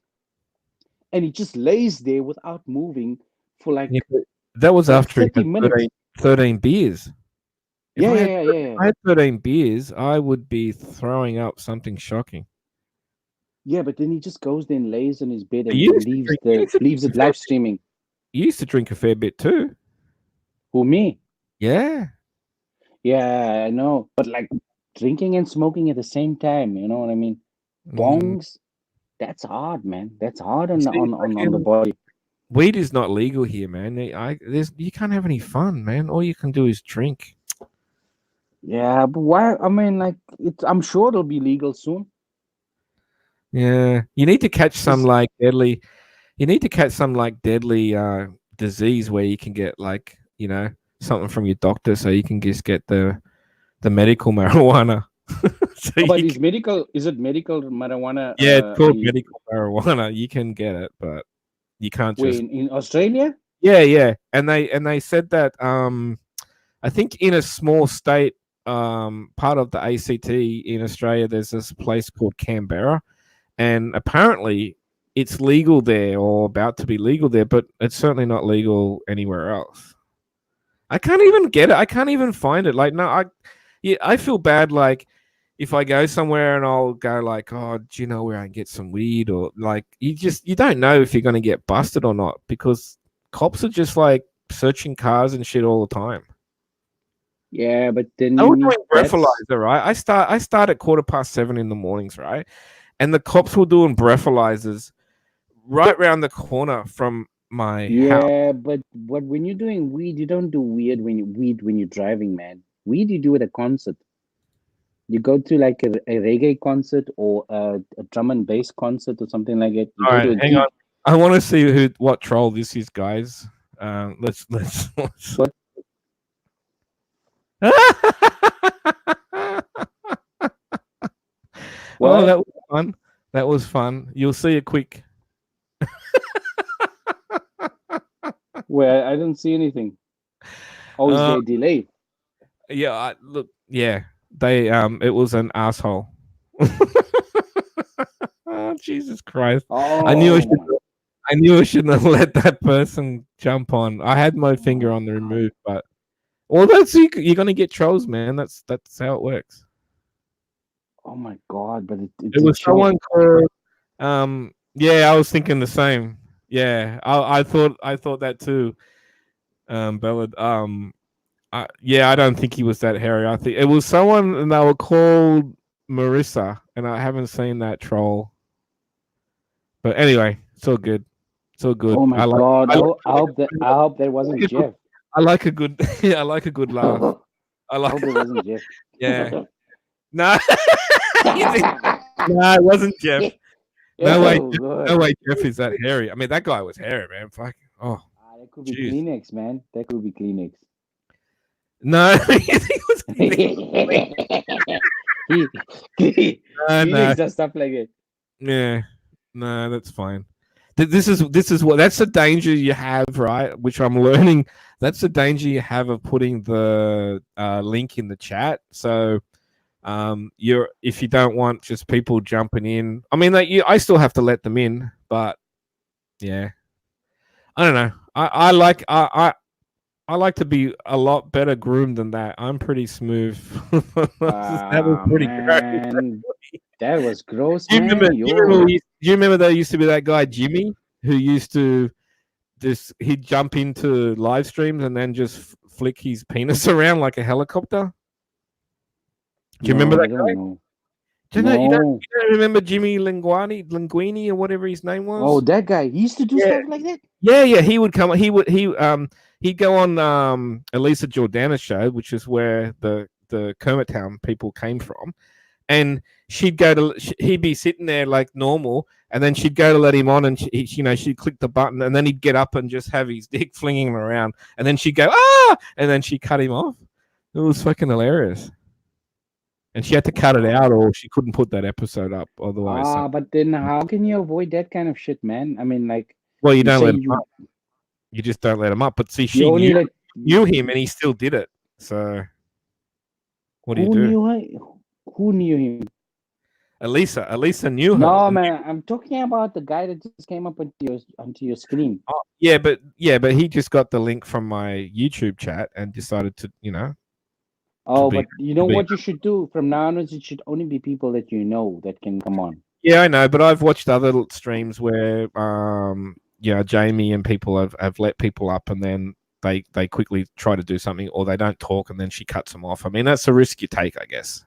and he just lays there without moving for like that was like after he 30 had minutes. 13 beers. If I Yeah. had 13 beers, I would be throwing up something shocking. Yeah, but then he just goes there and lays on his bed and You used to leaves it live streaming. You used to drink a fair bit too. Who, me? Yeah. Yeah, I know. But like drinking and smoking at the same time, you know what I mean? Bongs, that's hard, man. That's hard on the body. Weed is not legal here, man. You can't have any fun, man. All you can do is drink. Yeah, but why? I mean, like, I'm sure it'll be legal soon. Yeah, you need to catch some like deadly. You need to catch some like deadly disease where you can get like something from your doctor, so you can just get the medical marijuana. But is it medical marijuana? Yeah, it's called medical marijuana. You can get it, but You can't Wait, just in Australia? yeah. And they said that I think in a small state part of the ACT in Australia, there's this place called Canberra, and apparently it's legal there or about to be legal there, but it's certainly not legal anywhere else. I can't even get it. I can't even find it. Like, no, I feel bad. Like, if I go somewhere and I'll go like, oh, do you know where I can get some weed? Or like, you don't know if you're going to get busted or not because cops are just like searching cars and shit all the time. Yeah, but then I you was need doing breathalyzer, right? I start at 7:15 in the mornings, right? And the cops were doing breathalyzers right around the corner from my house. Yeah, but when you're doing weed, you don't do weed when you're driving, man. Weed you do at a concert. You go to like a reggae concert or a drum and bass concert or something like it. You All go right, to a hang gig. on. I want to see what troll this is, guys. Let's. What? Oh, What? that was fun. That was fun. You'll see a quick. Well, I didn't see anything. Oh, is there a delay? Yeah, look. Yeah, they. It was an asshole. Oh, Jesus Christ! Oh, I knew I shouldn't have let that person jump on. I had my finger on the remove, but well, you're gonna get trolls, man. That's how it works. oh my God! But It was someone called. Yeah, I was thinking the same. Yeah, I thought that too. Ballad. Yeah, I don't think he was that hairy. I think it was someone, and they were called Marissa, and I haven't seen that troll. But anyway, it's all good. It's all good. Oh my God! I hope that wasn't Jeff. I like a good. I like a good laugh. I hope it wasn't Jeff. Yeah. No. No, it wasn't Jeff. No way Jeff is that hairy. I mean, that guy was hairy, man. Fuck. Oh. That could be Kleenex, man. That could be Kleenex. No, he was Kleenex does stuff like it. Yeah. No, that's fine. This is what that's the danger you have, right? Which I'm learning. That's the danger you have of putting the link in the chat. So if you don't want just people jumping in, I mean, I still have to let them in, but yeah, I don't know. I like to be a lot better groomed than that. I'm pretty smooth. That was pretty great. That was gross. Do you remember there used to be that guy Jimmy who used to he'd jump into live streams and then just flick his penis around like a helicopter? Do you remember that guy? You don't remember Jimmy Linguini or whatever his name was? Oh, that guy. He used to do stuff like that? Yeah. He would come. He'd go on Elisa Jordana's show, which is where the Kermit Town people came from, and he'd be sitting there like normal, and then she'd go to let him on, and she'd click the button, and then he'd get up and just have his dick flinging him around, and then she'd go and then she cut him off. It was fucking hilarious. And she had to cut it out, or she couldn't put that episode up otherwise. But then how can you avoid that kind of shit, man? I mean, like, well, you don't let him up. You just don't let him up. But see, she knew him, and he still did it. So, what do you do? Who knew him? Elisa knew her. No, man, I'm talking about the guy that just came up onto your screen. Oh, yeah, but he just got the link from my YouTube chat and decided to, Oh, but you know what you should do? From now on, it should only be people that you know that can come on. Yeah, I know, but I've watched other streams where, Jamie and people have let people up, and then they quickly try to do something, or they don't talk, and then she cuts them off. I mean, that's a risk you take, I guess.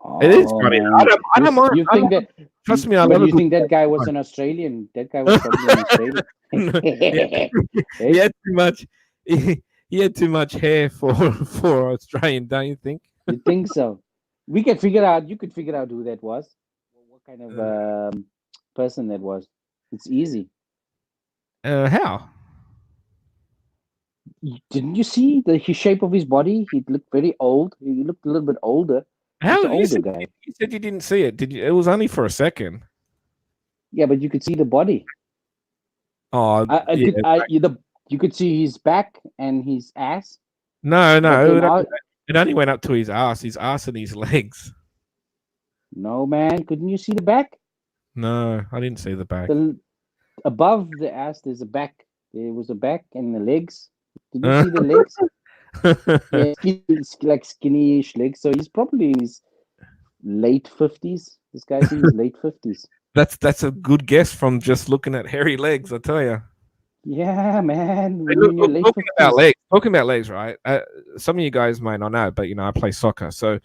Oh, it is funny. I don't mind. You think that? Trust me, you think that guy was an Australian? That guy was probably an Australian. He had too much. He had too much hair for Australian, don't you think? You think so? We can figure out. You could figure out who that was. What kind of person that was? It's easy. How? Didn't you see the shape of his body? He looked very old. He looked a little bit older. How? You said you didn't see it. Did you? It was only for a second. Yeah, but you could see the body. Oh, I yeah. could you could see his back and his ass. No, But then it only went up to his ass and his legs. no, man, couldn't you see the back? No, I didn't see the back. Above the ass, there's a back. There was a back and the legs. Did you see the legs? Yeah, like skinny-ish legs. So he's probably in his late 50s. This guy's in his late 50s. That's a good guess from just looking at hairy legs, I tell you. Yeah, man. Hey, When you're late 50s. Talking about legs, right? Some of you guys might not know, but I play soccer. So,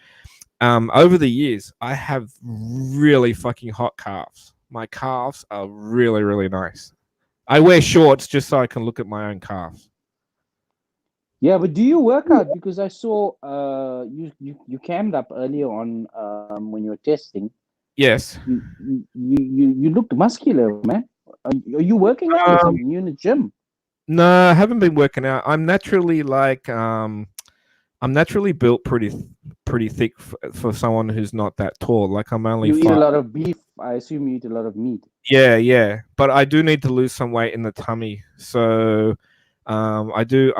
over the years, I have really fucking hot calves. My calves are really, really nice. I wear shorts just so I can look at my own calves. Yeah, but do you work out? Because I saw you cammed up earlier on when you were testing. Yes. You looked muscular, man. Are you working out? Are you in the gym? No, I haven't been working out. I'm naturally I'm naturally built pretty thick for someone who's not that tall. Like I'm only. You eat a lot of beef. I assume you eat a lot of meat. Yeah. But I do need to lose some weight in the tummy. So, I do.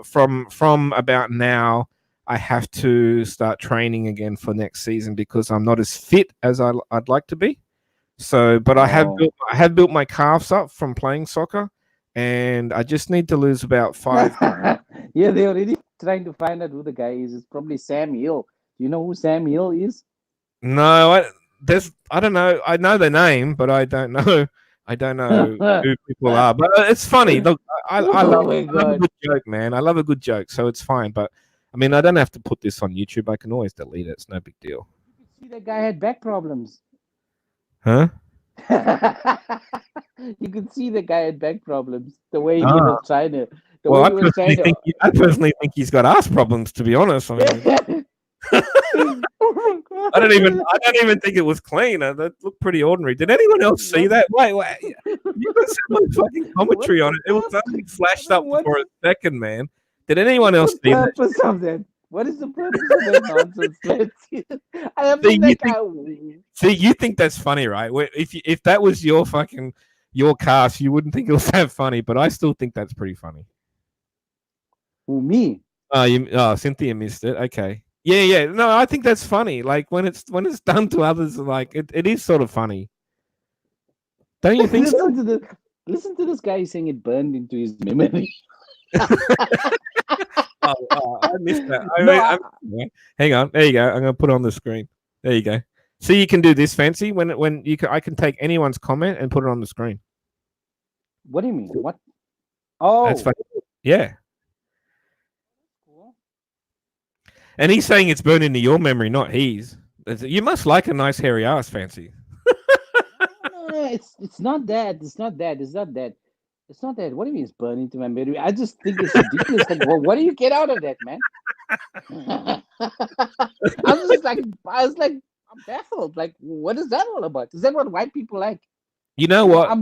From about now, I have to start training again for next season because I'm not as fit as I'd like to be. So, but I have built my calves up from playing soccer, and I just need to lose about 5. Yeah, they're already trying to find out who the guy is. It's probably Sam Hill. Do you know who Sam Hill is? No, I don't know. I know the name, but I don't know. I don't know who people are. But it's funny. Look, I love a good joke, man. I love a good joke, so it's fine. But I mean, I don't have to put this on YouTube. I can always delete it. It's no big deal. You could see that guy had back problems. Huh? You could see the guy had back problems. The way he was trying to. I personally think he's got ass problems. To be honest, I mean, I don't even think it was clean. That looked pretty ordinary. Did anyone else see that? Wait. You got so much fucking commentary on it. It was only flashed up for a second, man. Did anyone else see that? What is the purpose of that nonsense? I have See, you think that's funny, right? If that was your cast, you wouldn't think it was that funny, but I still think that's pretty funny. Who, me? Cynthia missed it. Okay. Yeah. No, I think that's funny. Like when it's done to others, like it is sort of funny. Don't you think so? Listen to this guy saying it burned into his memory. I missed that. Hang on. There you go. I'm gonna put it on the screen. There you go. So you can do this, Fancy. I can take anyone's comment and put it on the screen. What do you mean? What? Oh, that's funny. Yeah. And he's saying it's burned into your memory, not his. You must like a nice hairy ass, Fancy. No, it's not that. It's not that. What do you mean it's burned into my memory? I just think it's ridiculous. Like, well, what do you get out of that, man? I'm baffled. Like, what is that all about? Is that what white people like? You know what?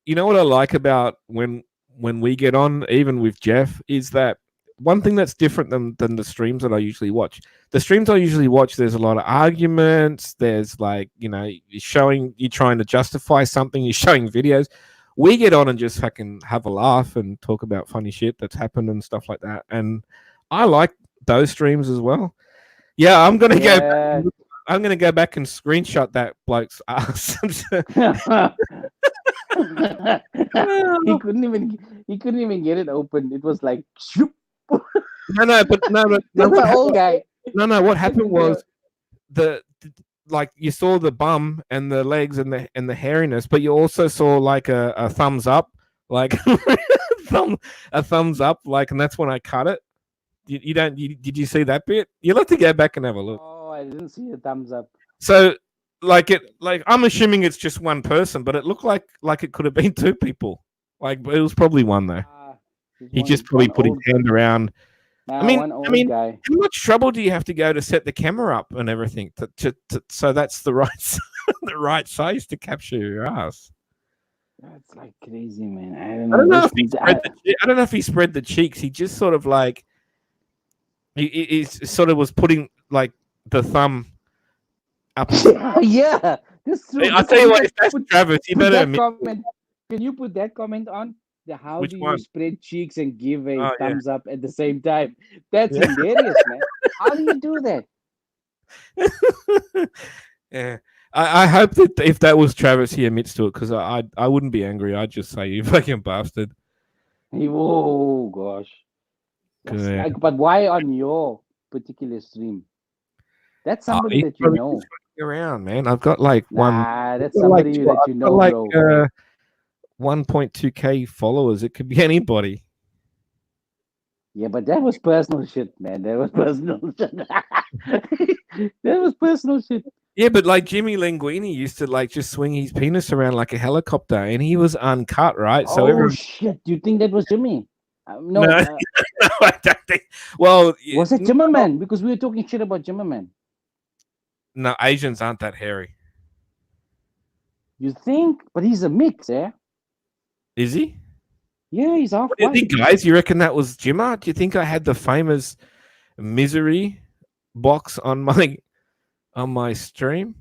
You know what I like about when we get on, even with Jeff, is that one thing that's different than the streams that I usually watch. The streams I usually watch, there's a lot of arguments. There's like, you're trying to justify something. You're showing videos. We get on and just fucking have a laugh and talk about funny shit that's happened and stuff like that. And I like those streams as well. Yeah, I'm gonna go back and screenshot that bloke's ass. He couldn't even get it open. It was like shoop. No, my old guy. No, what happened was like you saw the bum and the legs and the hairiness, but you also saw like a thumbs up, like a thumbs up, like, and that's when I cut it. Did you see that bit? You'll have to go back and have a look. Oh, I didn't see a thumbs up. So like I'm assuming it's just one person, but it looked like it could have been two people. Like it was probably one though. He just probably put his hand around. I mean, how much trouble do you have to go to set the camera up and everything so that's the right size to capture your ass? That's like crazy, man. I don't know if he spread the cheeks. He just sort of like he sort of was putting like the thumb up. Yeah, I'll tell you what. If that's Travis, you better admit. Can you put that comment on? How Which do you one? spread cheeks and give a Oh, yeah. thumbs up at the same time? That's Yeah. hilarious, man. How do you do that? Yeah. I hope that if that was Travis, he admits to it, because I wouldn't be angry. I'd just say, you fucking bastard. Oh gosh. That's Yeah. like, but why on your particular stream? That's somebody He's that you probably know. just fucking around, man. I've got like one. Nah, that's I've got like somebody that you I've got know, like bro. 1.2K followers. It could be anybody. Yeah, but that was personal shit, man. That was personal shit. That was personal shit. Yeah, but like Jimmy Linguini used to like just swing his penis around like a helicopter, and he was uncut, right? So Oh everyone. shit! You think that was Jimmy? No, No, no, I don't think. Well, was it Zimmerman? Because we were talking shit about Zimmerman. no, Asians aren't that hairy. You think? But he's a mix, eh? Is he? Yeah, he's half What do you white. think, guys? You reckon that was Jimmer? Do you think I had the famous misery box on my stream?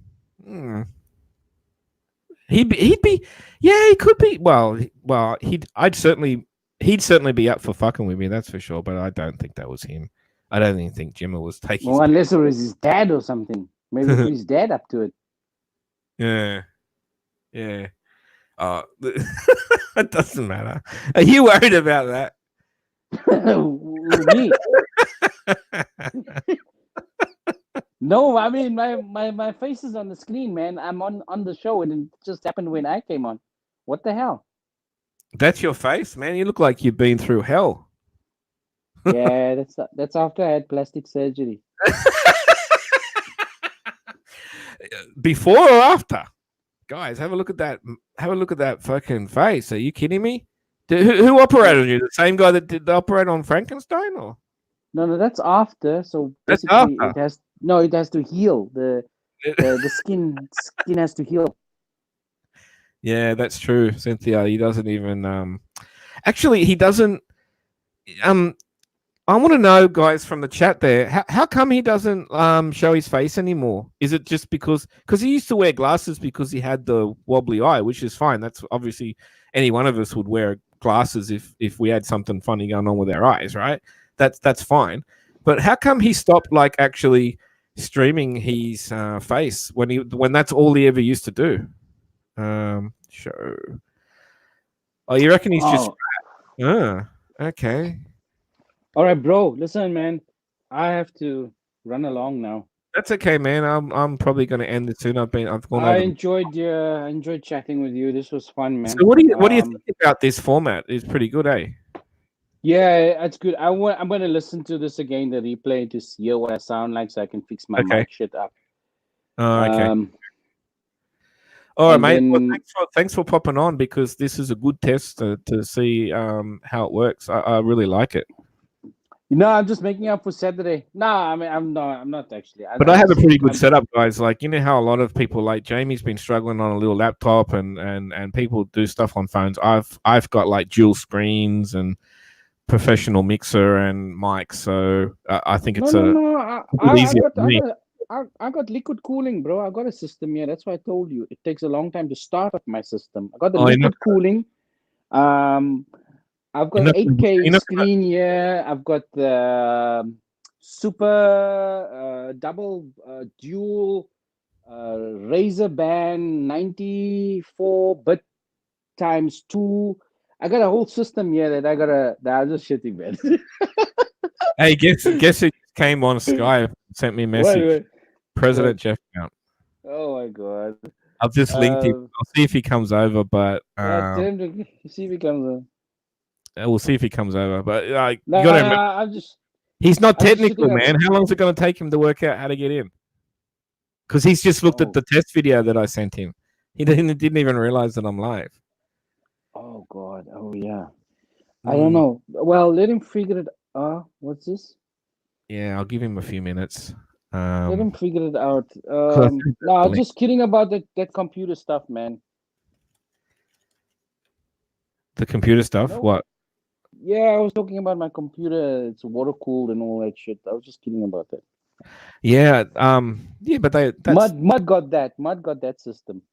He'd be yeah, he could be. Well, he'd certainly be up for fucking with me, that's for sure. But I don't think that was him. I don't even think Jimmer was taking. Well, unless it was his dad or something. Maybe put his dad up to it. Yeah. It doesn't matter. Are you worried about that? Me? No, I mean my face is on the screen, man. I'm on the show, and it just happened when I came on. What the hell? That's your face, man. You look like you've been through hell. Yeah, that's after I had plastic surgery. Before or after? Guys, have a look at that. Have a look at that fucking face. Are you kidding me? Who operated on you? The same guy that did the operate on Frankenstein, or? No, that's after. So That's basically, after. it has to heal. The skin has to heal. Yeah, that's true, Cynthia. He doesn't even. Actually, he doesn't. I want to know, guys, from the chat there, how come he doesn't show his face anymore? Is it just because he used to wear glasses because he had the wobbly eye, which is fine. That's obviously any one of us would wear glasses if we had something funny going on with our eyes, right? That's fine. But how come he stopped like actually streaming his face when that's all he ever used to do? Show. Oh, you reckon he's just? Okay. All right, bro. Listen, man. I have to run along now. That's okay, man. I'm probably going to end it soon. I've gone over. I enjoyed chatting with you. This was fun, man. So what do you think about this format? It's pretty good, eh? Yeah, it's good. I'm going to listen to this again, the replay, to hear what I sound like, so I can fix my mic shit up. Oh, okay. All right, mate. then- Well, thanks for popping on, because this is a good test to see how it works. I really like it. No, I'm just making up for Saturday. No, I mean I'm not actually. But I have a pretty good setup, guys. Like, you know how a lot of people, like Jamie's been struggling on a little laptop, and people do stuff on phones. I've got like dual screens and professional mixer and mic, so I think it's easier for me. I got liquid cooling, bro. I got a system here. That's why I told you it takes a long time to start up my system. I got the liquid cooling. I've got 8K screen here. I've got the super double dual Razer band 94-bit times 2. I got a whole system here that I'm just shitting, man. Hey, guess who came on Skype, sent me a message? Wait. President Jeff Mount. Oh my god! I've just linked him. I'll see if he comes over, but see if he comes over. We'll see if he comes over. But you No, got to remember, he's not technical, man. How long is it going to take him to work out how to get in? Because he's just looked at the test video that I sent him. He didn't even realize that I'm live. Oh god! Oh yeah. I don't know. Well, let him figure it. What's this? Yeah, I'll give him a few minutes. Let him figure it out. No, I'm just kidding about that computer stuff, man. The computer stuff? No. What? Yeah, I was talking about my computer. It's water cooled and all that shit. I was just kidding about that. Yeah. Yeah, but that's... Mud got that. Mud got that system.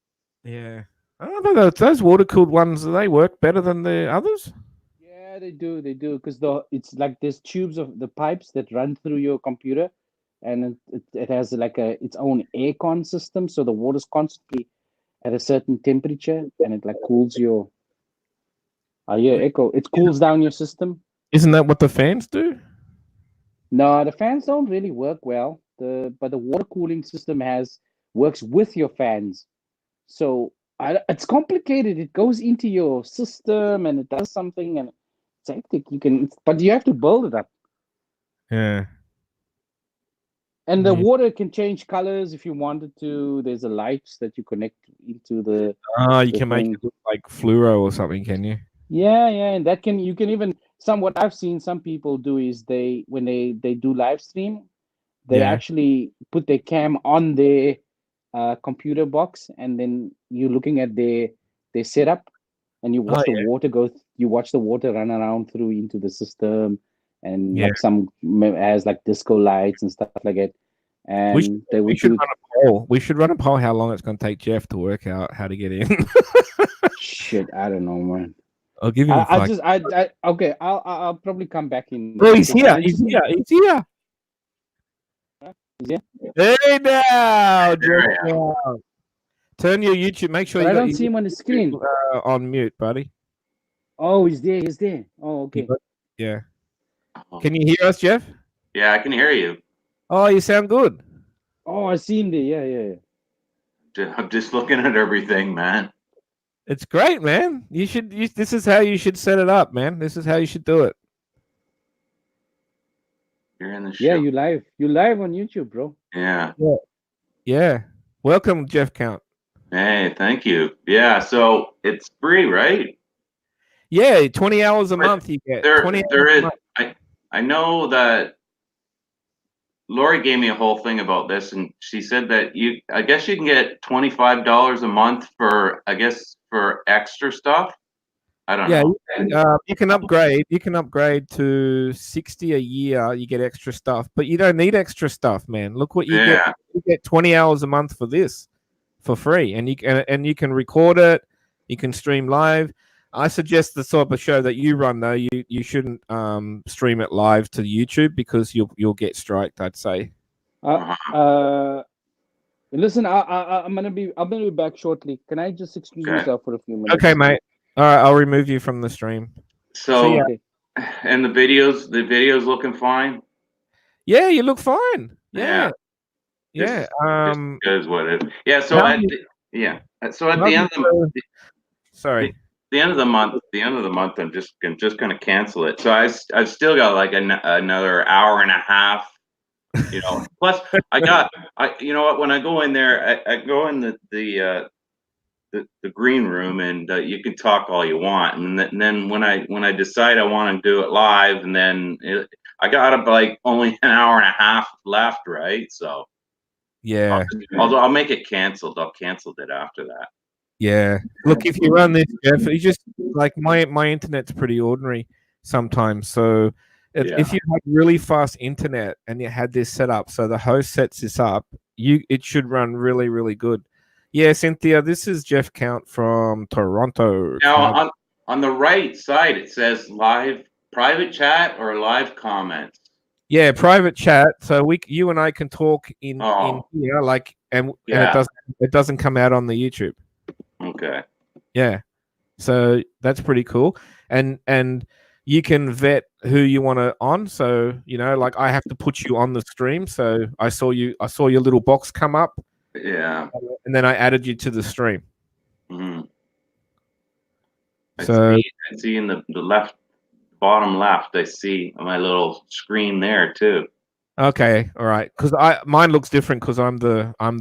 Yeah. I don't know, those water cooled ones, they work better than the others. Yeah, they do, because it's like there's tubes of the pipes that run through your computer, and it has like its own aircon system, so the water's constantly at a certain temperature, and it like cools your. I hear echo. It cools down your system. Isn't that what the fans do? No, the fans don't really work well. But the water cooling system works with your fans, so it's complicated. It goes into your system and it does something, and it's hectic. But you have to build it up. Yeah. And the Yeah. water can change colors if you wanted to. There's a lights that you connect into the. You the can make thing. it look like fluoro or something, can you? Yeah, and you can even what I've seen some people do is when they do live stream, they Yeah. actually put their cam on their computer box, and then you're looking at their setup, and you watch the water you watch the water run around through into the system, and Yeah. like some has like disco lights and stuff like that. And We should run a poll. We should run a poll how long it's going to take Jeff to work out how to get in. Shit, I don't know, man. I'll give him a five. Okay, I'll probably come back in. Oh, he's here. He's here. He's here. Yeah. Hey now, Jeff. Turn your YouTube. Make sure But you I got don't your see him on the screen. on mute, buddy. Oh, he's there. Oh, okay. Yeah. Can you hear us, Jeff? Yeah, I can hear you. Oh, you sound good. Oh, I see him there. Yeah. I'm just looking at everything, man. It's great, man. This is how you should set it up, man. This is how you should do it. You're in the show. Yeah, you live on YouTube, bro. Yeah. Welcome, Jeff Count. Hey, thank you. Yeah, so it's free, right? Yeah, 20 hours a month you get. I know that Lori gave me a whole thing about this, and she said that I guess you can get $25 a month for extra stuff. I don't know. You can upgrade. You can upgrade to 60 a year. You get extra stuff, but you don't need extra stuff, man. Look what you get. You get 20 hours a month for this, for free, and you can record it. You can stream live. I suggest the sort of show that you run though. You shouldn't stream it live to YouTube because you'll get striked. I'd say. Listen, I'm gonna be back shortly. Can I just excuse myself for a few minutes? Okay, mate. All right, I'll remove you from the stream. So, and the videos looking fine. Yeah, you look fine. Yeah. Just is what it is. Yeah. So at the end of the month, I'm just gonna cancel it. So I've still got like another hour and a half. You know, plus you know what? When I go in there, I go in the green room, and you can talk all you want, and then when I decide I want to do it live, and then I got like only an hour and a half left, right? So yeah, I'll make it canceled. I'll cancel it after that. Yeah, look, if you run this, Jeff, you just like my internet's pretty ordinary sometimes. So if you had really fast internet and you had this set up, so the host sets this up, it should run really, really good. Yeah, Cynthia, this is Jeff Count from Toronto. Now, on the right side, it says live private chat or live comments. Yeah, private chat. So you and I can talk in here, like, and it doesn't come out on the YouTube. Okay. Yeah. So that's pretty cool. And you can vet who you want to on. So, you know, like I have to put you on the stream. So I saw your little box come up. Yeah. And then I added you to the stream. Mm-hmm. I see in the bottom left, I see my little screen there too. Okay, all right. Because mine looks different because I'm the and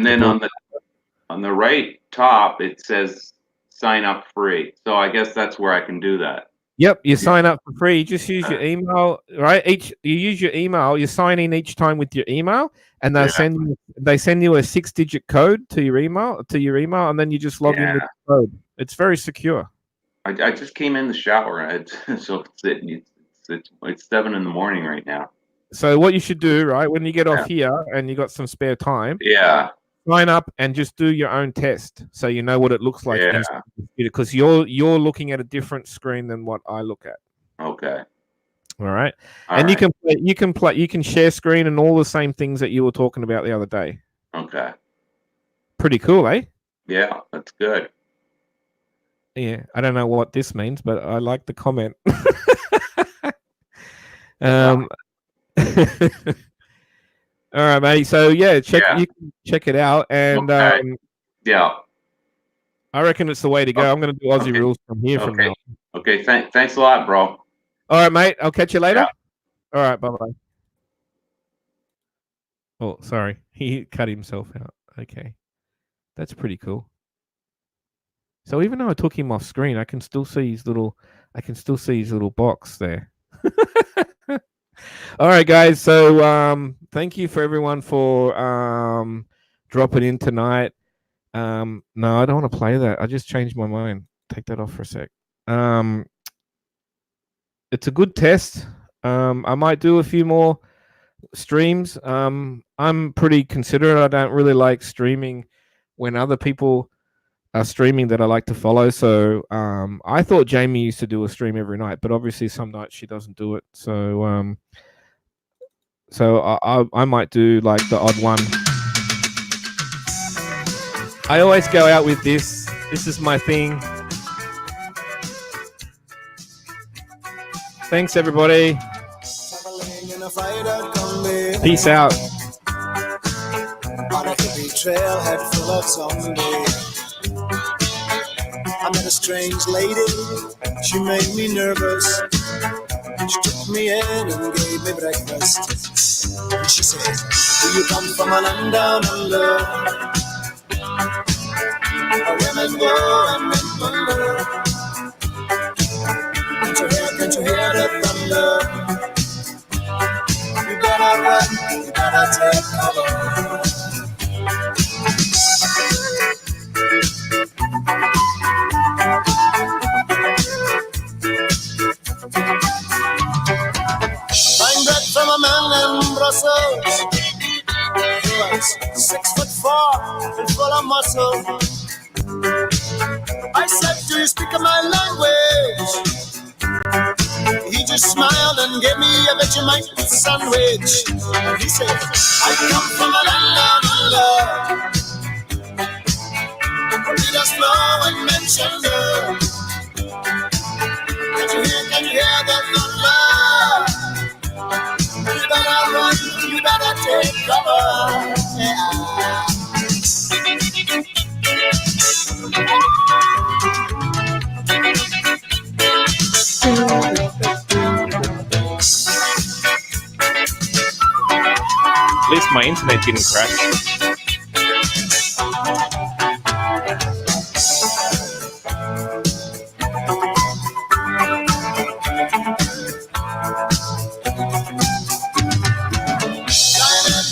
then on the right top it says sign up free. So I guess that's where I can do that. Yep, you sign up for free. You just use your email, right? You use your email. You sign in each time with your email, and they send you a 6-digit code to your email, and then you just log in with the code. It's very secure. I just came in the shower, so it's 7 in the morning right now. So what you should do, right, when you get off here and you got some spare time, sign up and just do your own test, so you know what it looks like. Yeah. Because you're looking at a different screen than what I look at. Okay. All right. All and right. you can share screen and all the same things that you were talking about the other day. Okay. Pretty cool, eh? Yeah, that's good. Yeah. I don't know what this means, but I like the comment. All right, mate. So yeah, you can check it out, and yeah, I reckon it's the way to go. I'm going to do Aussie rules from here from now. Okay, thanks a lot, bro. All right, mate. I'll catch you later. Yeah. All right, bye-bye. Oh, sorry. He cut himself out. Okay. That's pretty cool. So even though I took him off screen, I can still see his little box there. All right, guys. So thank you for everyone for dropping in tonight. No, I don't want to play that. I just changed my mind. Take that off for a sec. It's a good test. I might do a few more streams. I'm pretty considerate. I don't really like streaming when other people are streaming that I like to follow. So I thought Jamie used to do a stream every night, but obviously some nights she doesn't do it. So I might do like the odd one. I always go out with this. This is my thing. Thanks, everybody. Peace out. On a hippie trailhead full of zombies, I met a strange lady. She made me nervous. She took me in and gave me breakfast. And she said, "Do you come from a land down under, where women go and men wonder? Can't you hear the thunder? You better run, you better take cover." Buying bread from a man in Brussels. He was 6'4" and full of muscle. I said, "Do you speak my language?" He just smiled and gave me a Vegemite sandwich. And he said, "I come from a land down under, where leaders flow and mention love. Can you hear the thunder? You better run, you better take cover." Yeah. At least my internet didn't crash.